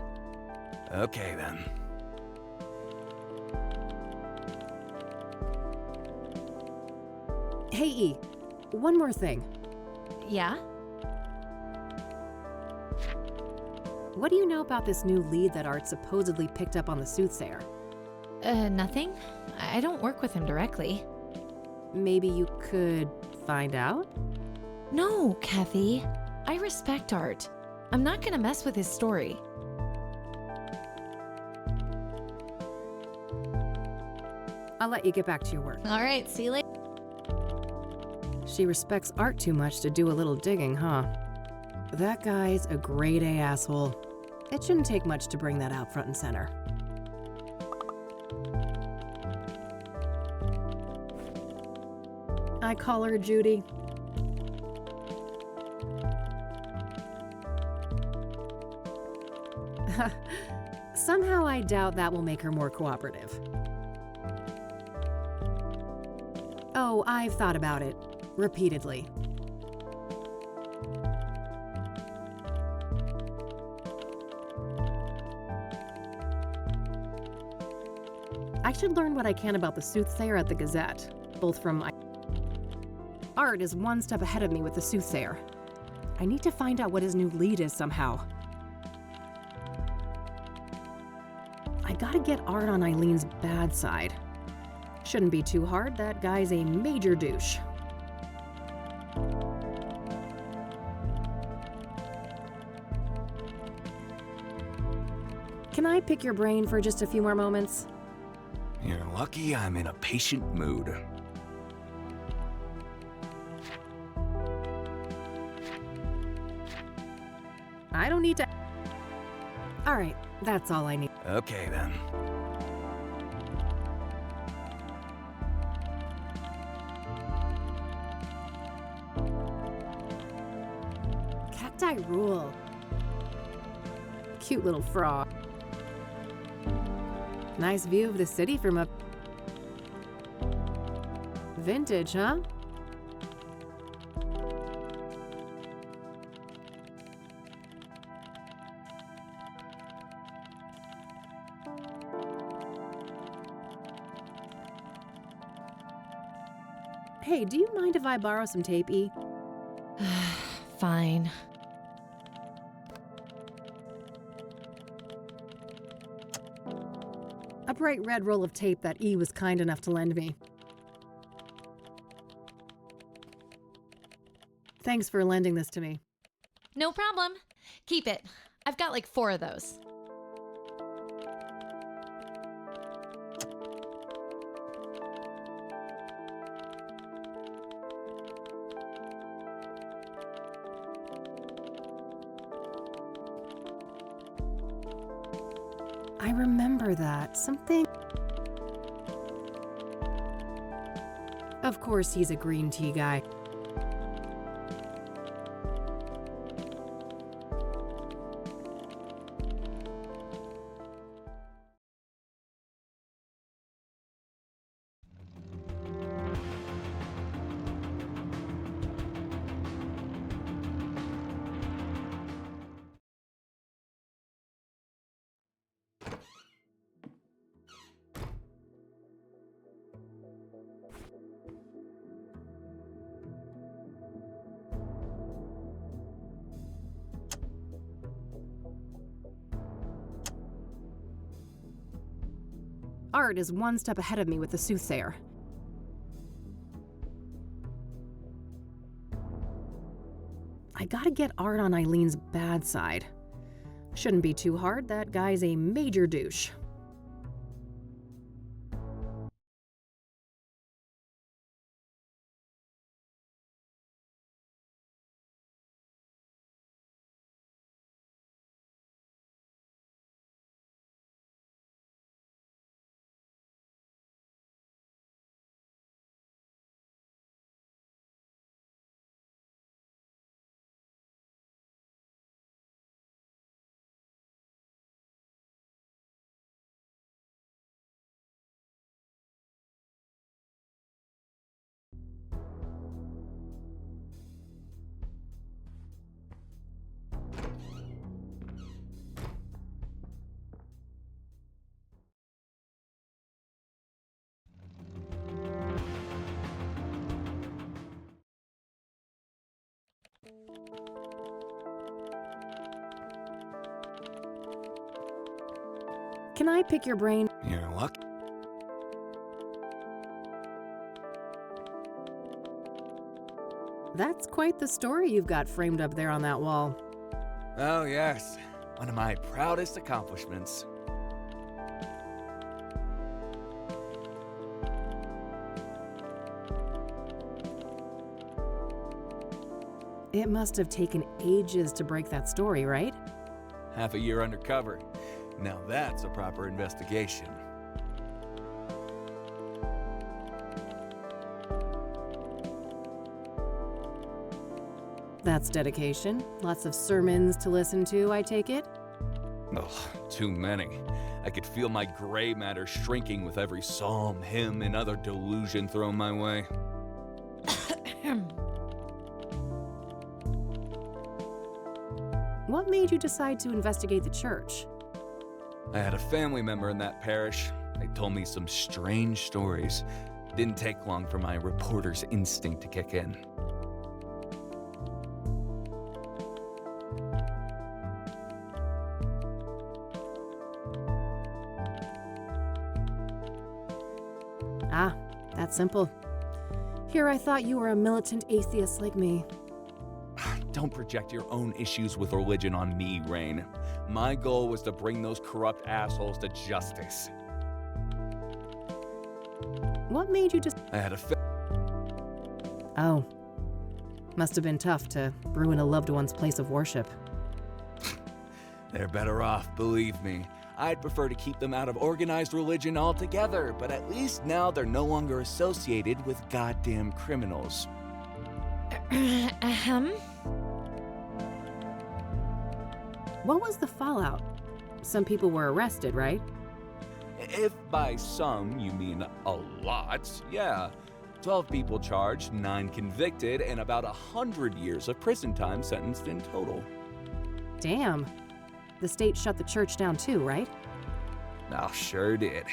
Okay, then. Hey, E, one more thing. Yeah? What do you know about this new lead that Art supposedly picked up on the Soothsayer? Nothing. I don't work with him directly. Maybe you could find out? No, Kathy. I respect Art. I'm not gonna mess with his story. I'll let you get back to your work. All right, see you later. She respects Art too much to do a little digging, huh? That guy's a grade A asshole. It shouldn't take much to bring that out front and center. I call her Judy. Somehow I doubt that will make her more cooperative. Oh, I've thought about it. Repeatedly. I should learn what I can about the Soothsayer at the Gazette, both from... Art is one step ahead of me with the Soothsayer. I need to find out what his new lead is somehow. I gotta get Art on Eileen's bad side. Shouldn't be too hard, that guy's a major douche. Can I pick your brain for just a few more moments? You're lucky I'm in a patient mood. I don't need to... All right, that's all I need. Okay, then. Cacti rule. Cute little frog. Nice view of the city from up... Vintage, huh? Hey, do you mind if I borrow some tape, E? Fine. A bright red roll of tape that E was kind enough to lend me. Thanks for lending this to me. No problem. Keep it. I've got like 4 of those. I remember that. Something... Of course he's a green tea guy. Art is one step ahead of me with the Soothsayer. I gotta get Art on Eileen's bad side. Shouldn't be too hard, that guy's a major douche. Can I pick your brain? You're lucky. That's quite the story you've got framed up there on that wall. Oh, yes. One of my proudest accomplishments. It must have taken ages to break that story, right? Half a year undercover. Now that's a proper investigation. That's dedication. Lots of sermons to listen to, I take it? Ugh, too many. I could feel my gray matter shrinking with every psalm, hymn, and other delusion thrown my way. What made you decide to investigate the church? I had a family member in that parish. They told me some strange stories. Didn't take long for my reporter's instinct to kick in. Ah, that's simple. Here I thought you were a militant atheist like me. Don't project your own issues with religion on me, Rain. My goal was to bring those corrupt assholes to justice. What made you just... I had a Oh. Must have been tough to ruin a loved one's place of worship. They're better off, believe me. I'd prefer to keep them out of organized religion altogether, but at least now they're no longer associated with goddamn criminals. What was the fallout? Some people were arrested, right? If by some you mean a lot, yeah. 12 people charged, 9 convicted, and about 100 years of prison time sentenced in total. Damn. The state shut the church down too, right? Oh, sure did.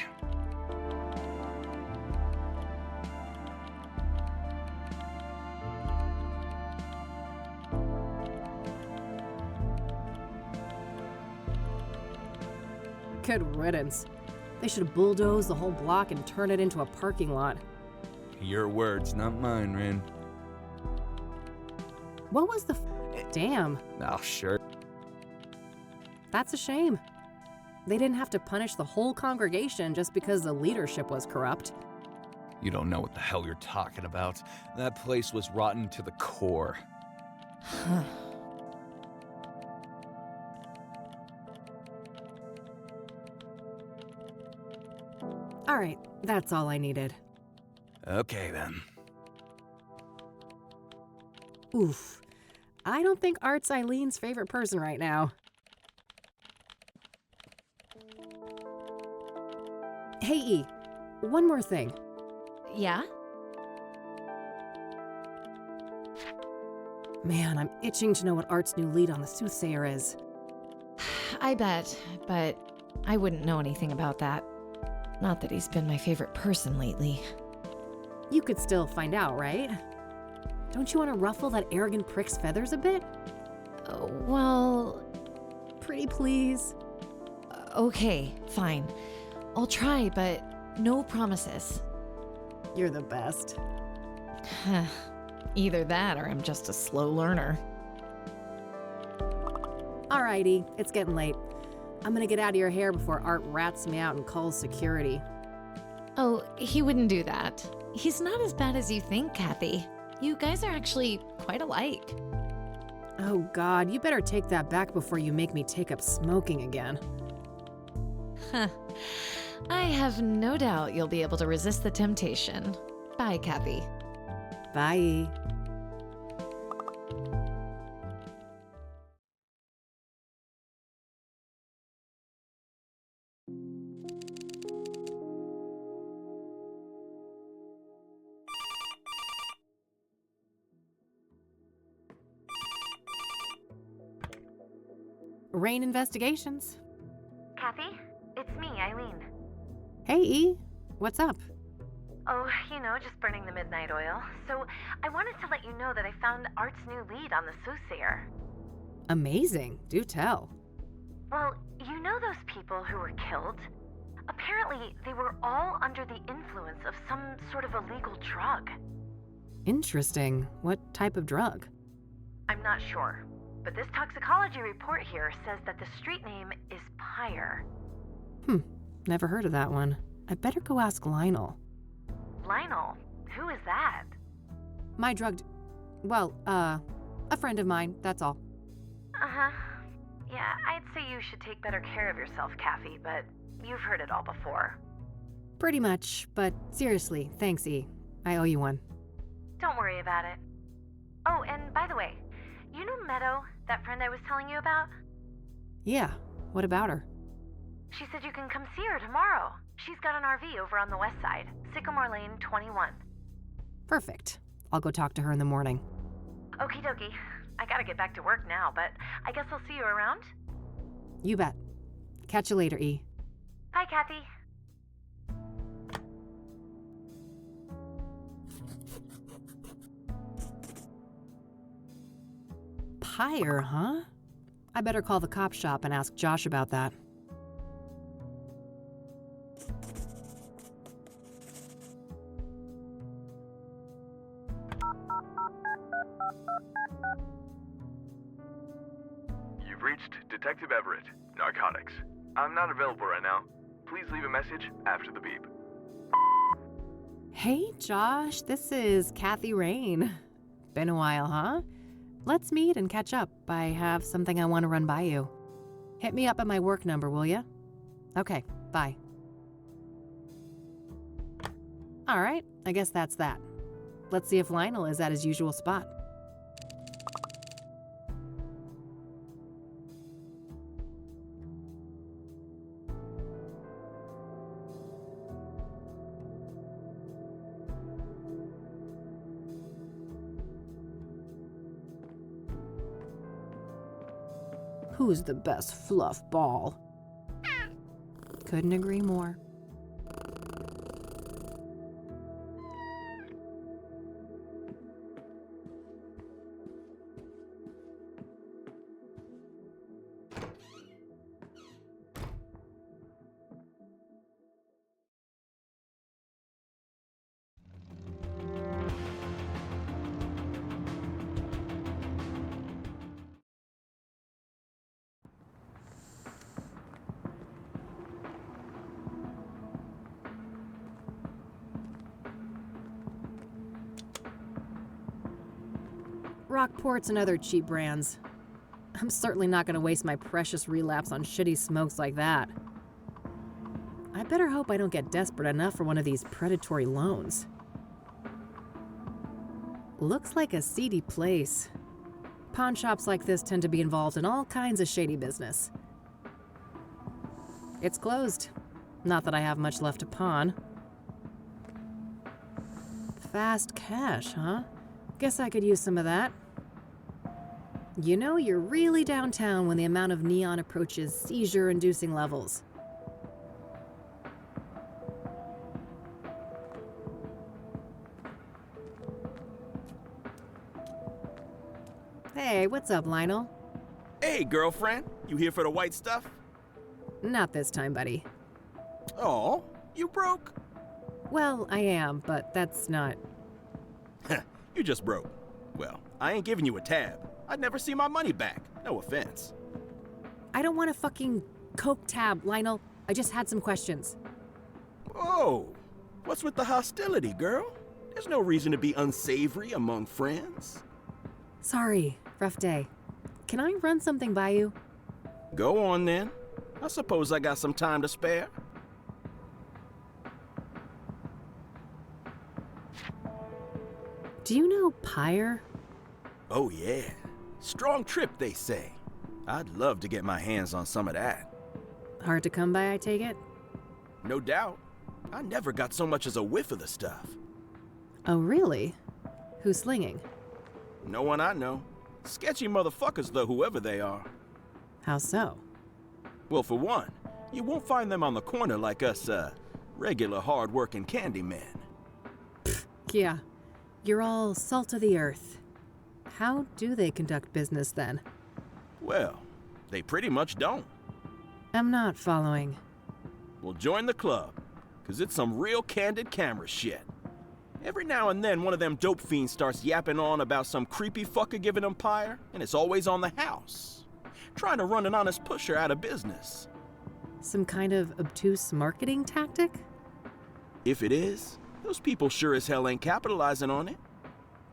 Good riddance. They should bulldoze the whole block and turn it into a parking lot. Your words, not mine, Rin. What was the Damn. Oh, sure. That's a shame. They didn't have to punish the whole congregation just because the leadership was corrupt. You don't know what the hell you're talking about. That place was rotten to the core. All right, that's all I needed. Okay, then. Oof. I don't think Art's Eileen's favorite person right now. Hey, E, one more thing. Yeah? Man, I'm itching to know what Art's new lead on the Soothsayer is. I bet, but I wouldn't know anything about that. Not that he's been my favorite person lately. You could still find out, right? Don't you want to ruffle that arrogant prick's feathers a bit? Well, Pretty please. okay, fine. I'll try, but no promises. You're the best. Either that or I'm just a slow learner. Alrighty, it's getting late. I'm gonna get out of your hair before Art rats me out and calls security. Oh, he wouldn't do that. He's not as bad as you think, Kathy. You guys are actually quite alike. Oh God, you better take that back before you make me take up smoking again. I have no doubt you'll be able to resist the temptation. Bye, Kathy. Bye. Rain Investigations. Kathy, it's me, Eileen. Hey, E. What's up? Oh, just burning the midnight oil. So, I wanted to let you know that I found Art's new lead on the Soothsayer. Amazing. Do tell. Well, you know those people who were killed? Apparently, they were all under the influence of some sort of illegal drug. Interesting. What type of drug? I'm not sure, but this toxicology report here says that the street name is Pyre. Never heard of that one. I better go ask Lionel. Lionel? Who is that? My drug... a friend of mine, that's all. Uh-huh. Yeah, I'd say you should take better care of yourself, Kathy, but you've heard it all before. Pretty much, but seriously, thanks, E. I owe you one. Don't worry about it. Oh, and by the way, you know Meadow, that friend I was telling you about? Yeah, what about her? She said you can come see her tomorrow. She's got an RV over on the west side, Sycamore Lane 21. Perfect. I'll go talk to her in the morning. Okie dokie. I gotta get back to work now, but I guess I'll see you around? You bet. Catch you later, E. Bye, Kathy. Pyre, huh? I better call the cop shop and ask Josh about that. You've reached Detective Everett, Narcotics. I'm not available right now. Please leave a message after the beep. Hey, Josh, this is Kathy Rain. Been a while, huh? Let's meet and catch up. I have something I want to run by you. Hit me up at my work number, will ya? Okay, bye. All right, I guess that's that. Let's see if Lionel is at his usual spot. Who's the best fluff ball? Couldn't agree more. Rockports and other cheap brands. I'm certainly not going to waste my precious relapse on shitty smokes like that. I better hope I don't get desperate enough for one of these predatory loans. Looks like a seedy place. Pawn shops like this tend to be involved in all kinds of shady business. It's closed. Not that I have much left to pawn. Fast cash, huh? Guess I could use some of that. You know, you're really downtown when the amount of neon approaches seizure-inducing levels. Hey, what's up, Lionel? Hey, girlfriend. You here for the white stuff? Not this time, buddy. Oh, you broke? Well, I am, but that's not... You just broke. Well, I ain't giving you a tab. I'd never see my money back. No offense. I don't want a fucking Coke tab, Lionel. I just had some questions. Oh, what's with the hostility, girl? There's no reason to be unsavory among friends. Sorry, rough day. Can I run something by you? Go on then. I suppose I got some time to spare. Do you know Pyre? Oh yeah. Strong trip, they say. I'd love to get my hands on some of that. Hard to come by, I take it? No doubt. I never got so much as a whiff of the stuff. Oh, really? Who's slinging? No one I know. Sketchy motherfuckers, though, whoever they are. How so? Well, for one, you won't find them on the corner like us, regular hard-working candy men. Yeah, you're all salt of the earth. How do they conduct business then? Well, they pretty much don't. I'm not following. Well, join the club, 'cause it's some real candid camera shit. Every now and then, one of them dope fiends starts yapping on about some creepy fucker giving them Pyre, and it's always on the house. Trying to run an honest pusher out of business. Some kind of obtuse marketing tactic? If it is, those people sure as hell ain't capitalizing on it.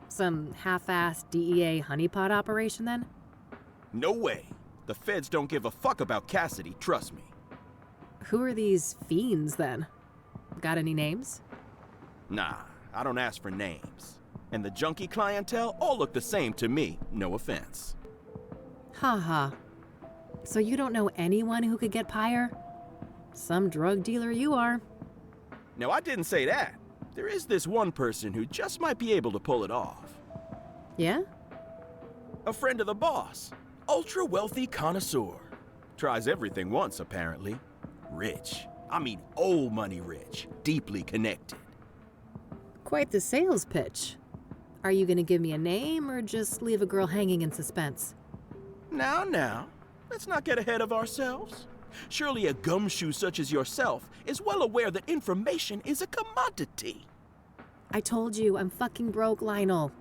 Some half-assed DEA honeypot operation then? No way. The feds don't give a fuck about Cassidy, trust me. Who are these fiends then? Got any names? Nah, I don't ask for names. And the junkie clientele all look the same to me, no offense. Ha. So you don't know anyone who could get Pyre? Some drug dealer you are. No, I didn't say that. There is this one person who just might be able to pull it off. Yeah? A friend of the boss. Ultra-wealthy connoisseur. Tries everything once, apparently. Rich. I mean old money rich. Deeply connected. Quite the sales pitch. Are you gonna give me a name or just leave a girl hanging in suspense? Now. Let's not get ahead of ourselves. Surely a gumshoe such as yourself is well aware that information is a commodity. I told you, I'm fucking broke, Lionel.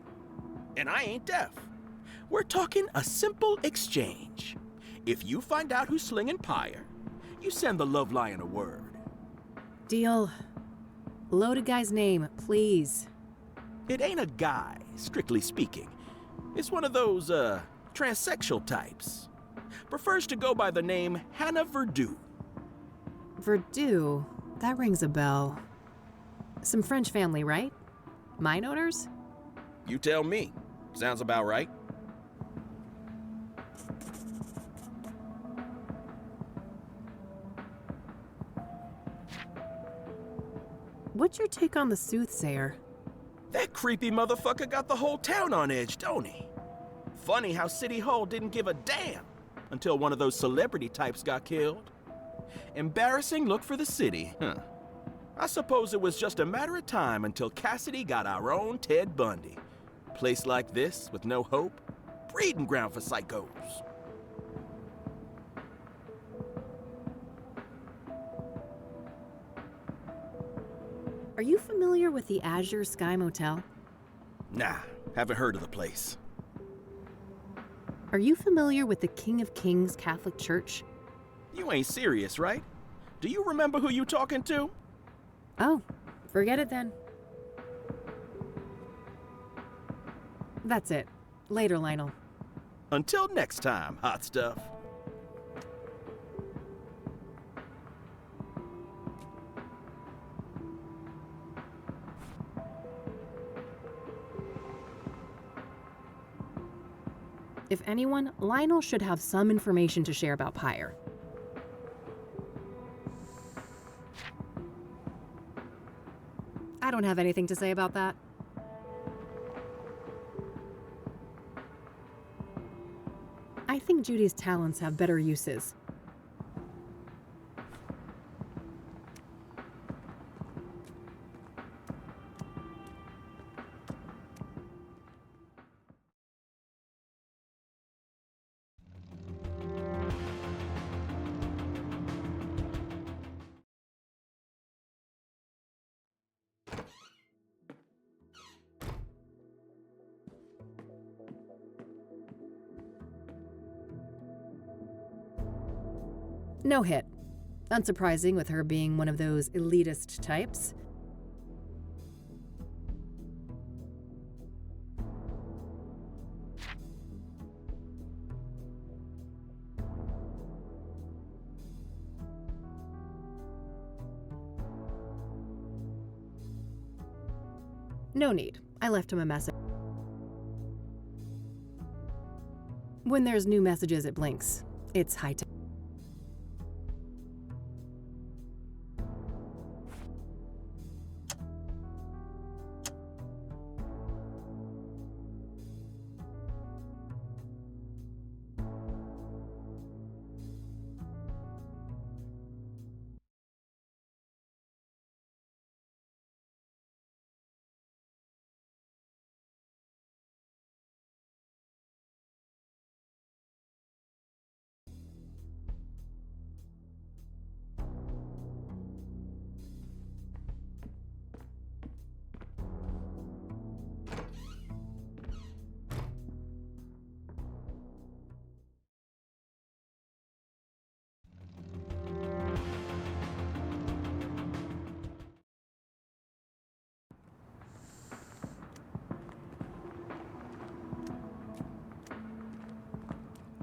And I ain't deaf. We're talking a simple exchange. If you find out who's slinging Pyre, you send the love lion a word. Deal. Loaded guy's name, please. It ain't a guy, strictly speaking. It's one of those, transsexual types. Prefers to go by the name Hannah Verdu. Verdu? That rings a bell. Some French family, right? Mine owners? You tell me. Sounds about right. What's your take on the Soothsayer? That creepy motherfucker got the whole town on edge, don't he? Funny how City Hall didn't give a damn until one of those celebrity types got killed. Embarrassing look for the city, huh? I suppose it was just a matter of time until Cassidy got our own Ted Bundy. Place like this, with no hope, breeding ground for psychos. Are you familiar with the Azure Sky Motel? Nah, haven't heard of the place. Are you familiar with the King of Kings Catholic Church? You ain't serious, right? Do you remember who you talking to? Oh, forget it then. That's it. Later, Lionel. Until next time, hot stuff. If anyone, Lionel should have some information to share about Pyre. I don't have anything to say about that. I think Judy's talents have better uses. No hit. Unsurprising with her being one of those elitist types. No need. I left him a message. When there's new messages, it blinks. It's high tech.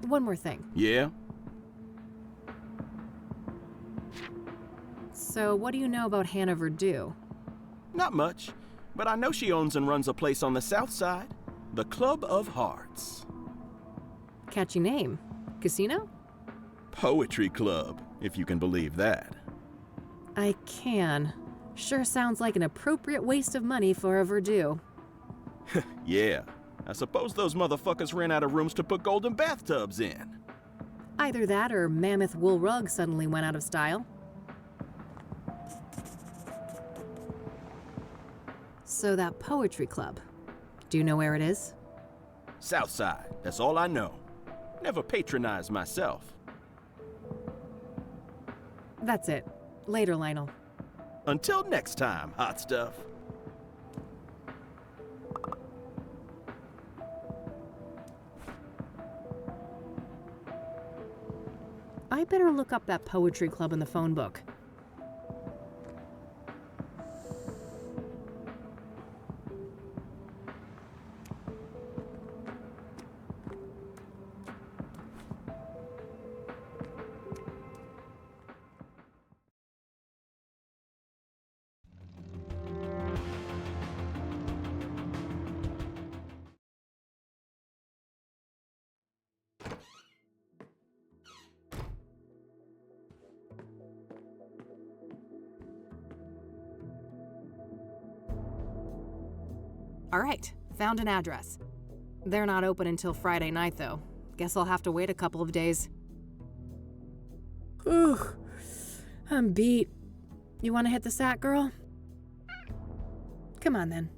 One more thing. Yeah? So, what do you know about Hannah Verdue? Not much, but I know she owns and runs a place on the south side. The Club of Hearts. Catchy name. Casino? Poetry club, if you can believe that. I can. Sure sounds like an appropriate waste of money for a Verdue. Yeah. I suppose those motherfuckers ran out of rooms to put golden bathtubs in. Either that or mammoth wool rug suddenly went out of style. So that poetry club, do you know where it is? South side, that's all I know. Never patronized myself. That's it. Later, Lionel. Until next time, hot stuff. I better look up that poetry club in the phone book. All right, found an address. They're not open until Friday night, though. Guess I'll have to wait a couple of days. Ugh, I'm beat. You want to hit the sack, girl? Come on, then.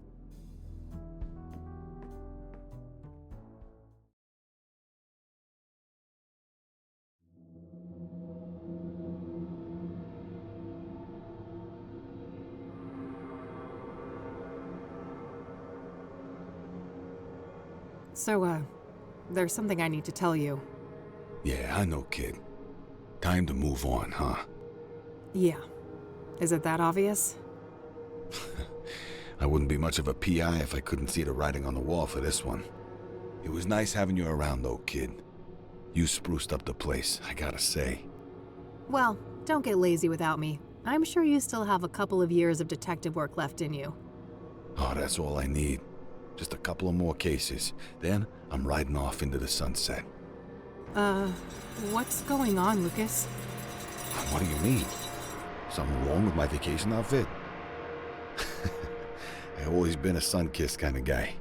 So, there's something I need to tell you. Yeah, I know, kid. Time to move on, huh? Yeah. Is it that obvious? I wouldn't be much of a PI if I couldn't see the writing on the wall for this one. It was nice having you around, though, kid. You spruced up the place, I gotta say. Well, don't get lazy without me. I'm sure you still have a couple of years of detective work left in you. Oh, that's all I need. Just a couple of more cases. Then I'm riding off into the sunset. What's going on, Lucas? What do you mean? Something wrong with my vacation outfit? I've always been a sun-kissed kind of guy.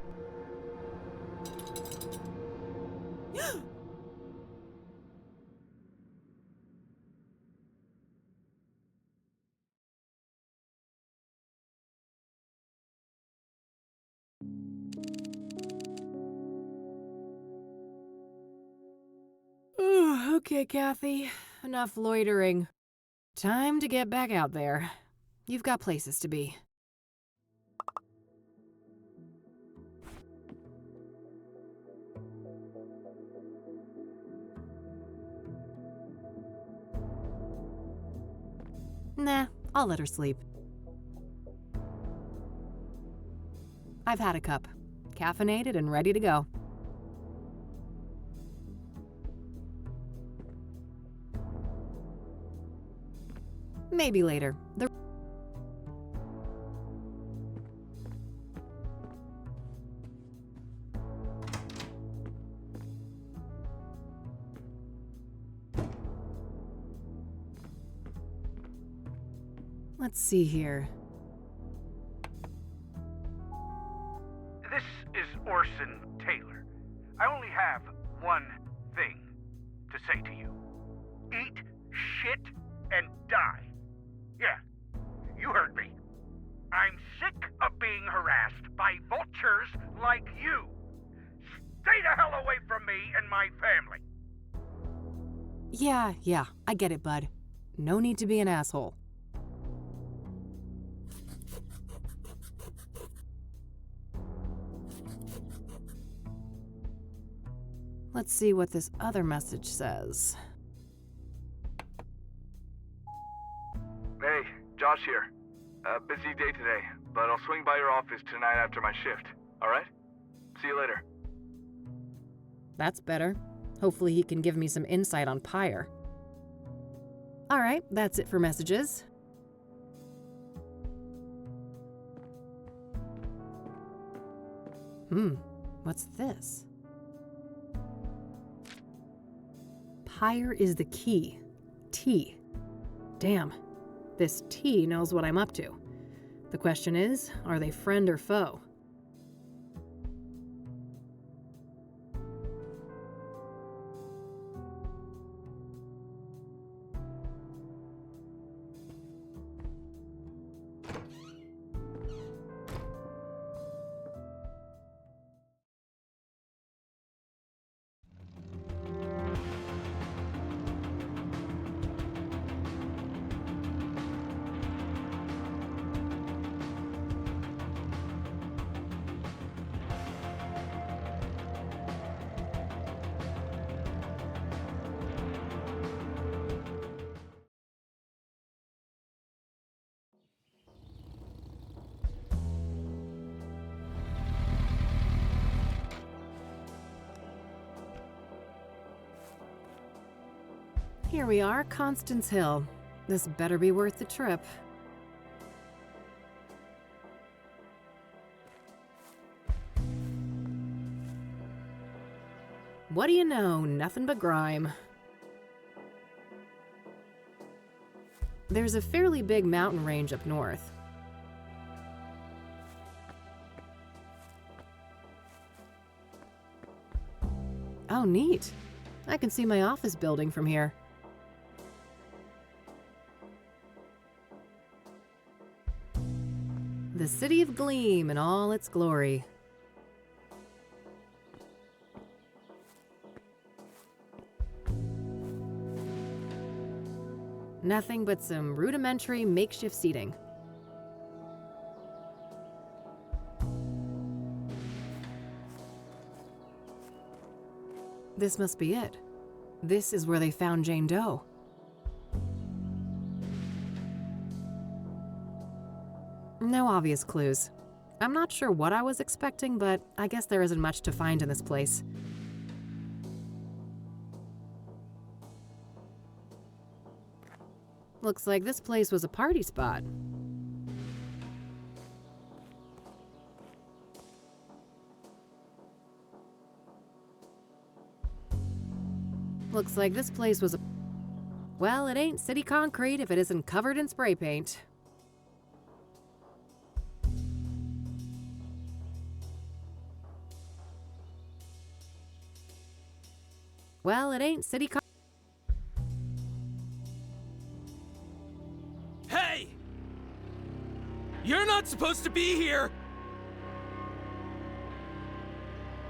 Okay, Kathy. Enough loitering. Time to get back out there. You've got places to be. Nah, I'll let her sleep. I've had a cup. Caffeinated and ready to go. Maybe later. Let's see here. This is Orson Taylor. I only have one thing to say to you. Eat shit and die. Yeah, you heard me. I'm sick of being harassed by vultures like you. Stay the hell away from me and my family. Yeah, I get it, bud. No need to be an asshole. Let's see what this other message says. Hey, Josh here. Busy day today, but I'll swing by your office tonight after my shift, alright? See you later. That's better. Hopefully he can give me some insight on Pyre. Alright, that's it for messages. What's this? Pyre is the key. T. Damn. This T knows what I'm up to. The question is, are they friend or foe? Here we are, Constance Hill. This better be worth the trip. What do you know? Nothing but grime. There's a fairly big mountain range up north. Oh, neat. I can see my office building from here. The city of Gleam in all its glory. Nothing but some rudimentary makeshift seating. This must be it. This is where they found Jane Doe. No obvious clues. I'm not sure what I was expecting, but I guess there isn't much to find in this place. Looks like this place was a party spot. Looks like this place was a... Well, it ain't city concrete if it isn't covered in spray paint. Well, it ain't city Hey! You're not supposed to be here!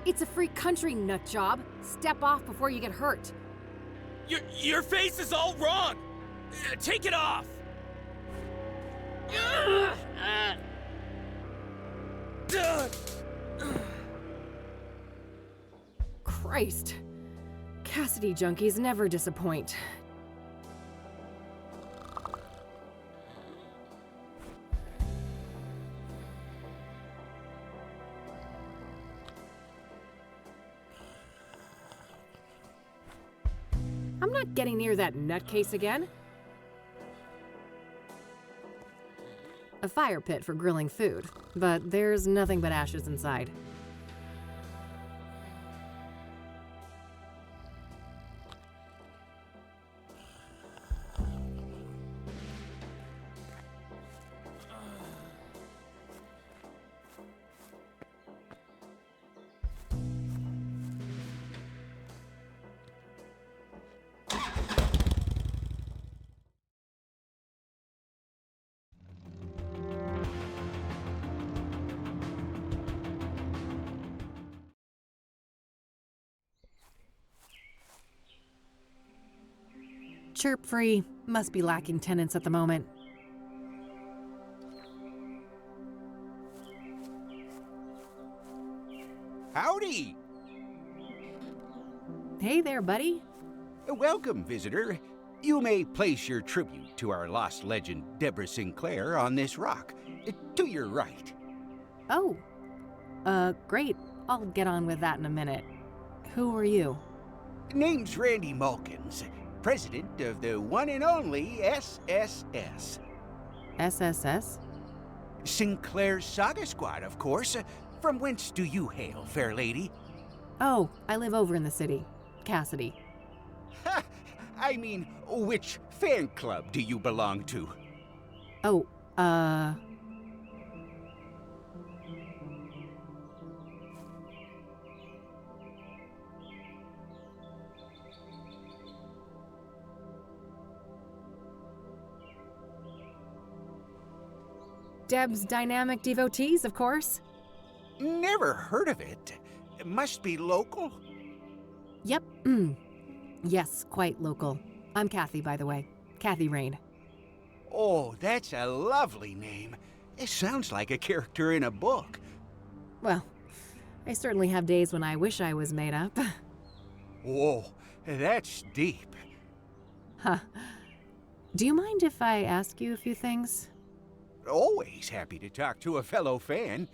It's a free country, nutjob. Step off before you get hurt. Your face is all wrong! Take it off! Christ. Cassidy junkies never disappoint. I'm not getting near that nutcase again. A fire pit for grilling food, but there's nothing but ashes inside. Chirp free. Must be lacking tenants at the moment. Howdy! Hey there, buddy. Welcome, visitor. You may place your tribute to our lost legend, Deborah Sinclair, on this rock. To your right. Oh. Great. I'll get on with that in a minute. Who are you? Name's Randy Mulkins, president of the one and only SSS. SSS? Sinclair's Saga Squad, of course. From whence do you hail, fair lady? Oh, I live over in the city. Cassidy. Ha! I mean, which fan club do you belong to? Oh, Deb's Dynamic Devotees, of course. Never heard of it. It must be local? Yep. Yes, quite local. I'm Kathy, by the way. Kathy Rain. Oh, that's a lovely name. It sounds like a character in a book. Well, I certainly have days when I wish I was made up. Whoa, that's deep. Huh. Do you mind if I ask you a few things? Always happy to talk to a fellow fan.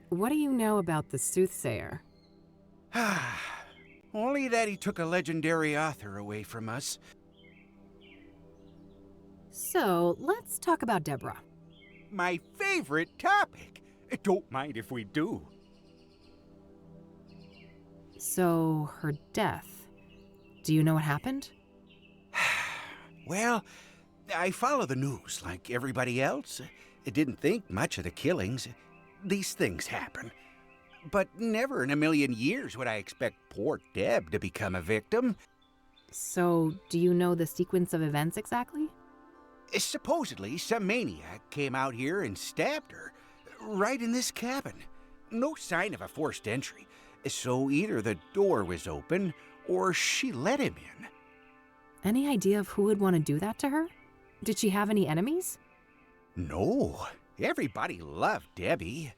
What do you know about the Soothsayer? Only that he took a legendary author away from us. So, let's talk about Deborah. My favorite topic. Don't mind if we do. So, her death. Do you know what happened? Well, I follow the news like everybody else. I didn't think much of the killings. These things happen. But never in a million years would I expect poor Deb to become a victim. So, do you know the sequence of events exactly? Supposedly, some maniac came out here and stabbed her, right in this cabin. No sign of a forced entry, so either the door was open or she let him in. Any idea of who would want to do that to her? Did she have any enemies? No, everybody loved Debbie.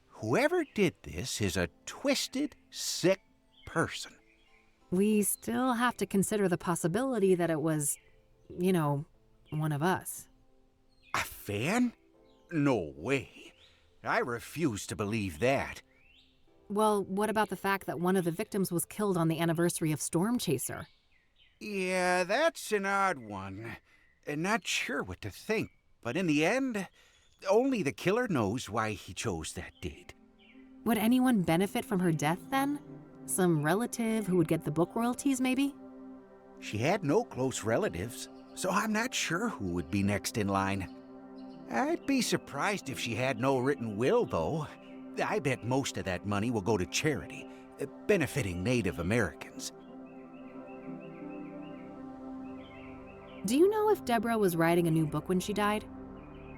Whoever did this is a twisted, sick person. We still have to consider the possibility that it was, one of us. A fan? No way. I refuse to believe that. Well, what about the fact that one of the victims was killed on the anniversary of Storm Chaser? Yeah, that's an odd one. Not sure what to think, but in the end, only the killer knows why he chose that date. Would anyone benefit from her death then? Some relative who would get the book royalties, maybe? She had no close relatives, so I'm not sure who would be next in line. I'd be surprised if she had no written will, though. I bet most of that money will go to charity, benefiting Native Americans. Do you know if Deborah was writing a new book when she died?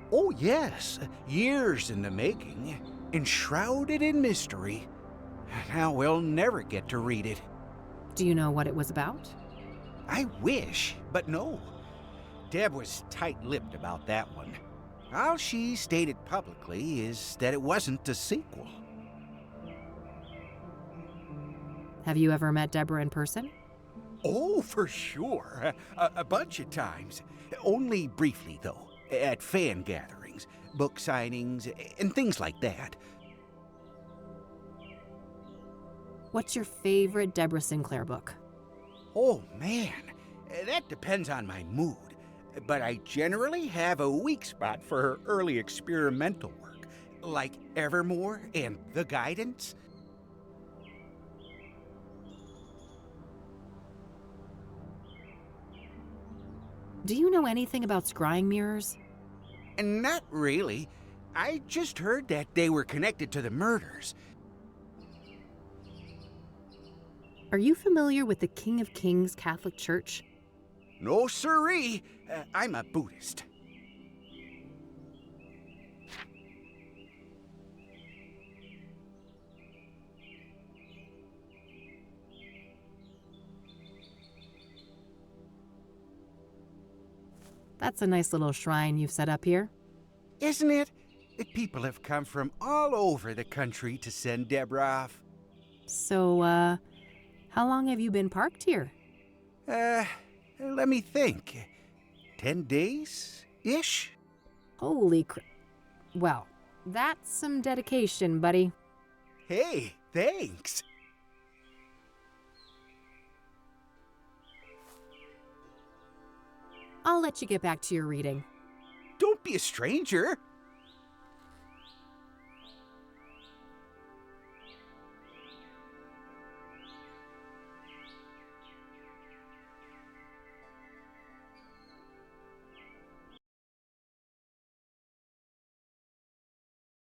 Oh, yes. Years in the making, enshrouded in mystery. Now we'll never get to read it. Do you know what it was about? I wish, but no. Deb was tight-lipped about that one. All she stated publicly is that it wasn't a sequel. Have you ever met Deborah in person? Oh, for sure. A bunch of times. Only briefly, though. At fan gatherings, book signings, and things like that. What's your favorite Deborah Sinclair book? Oh, man. That depends on my mood. But I generally have a weak spot for her early experimental work, like Evermore and The Guidance. Do you know anything about scrying mirrors? Not really. I just heard that they were connected to the murders. Are you familiar with the King of Kings Catholic Church? No siree. I'm a Buddhist. That's a nice little shrine you've set up here. Isn't it? People have come from all over the country to send Deborah off. So, how long have you been parked here? Let me think. 10 days-ish? Holy Well, that's some dedication, buddy. Hey, thanks. I'll let you get back to your reading. Don't be a stranger.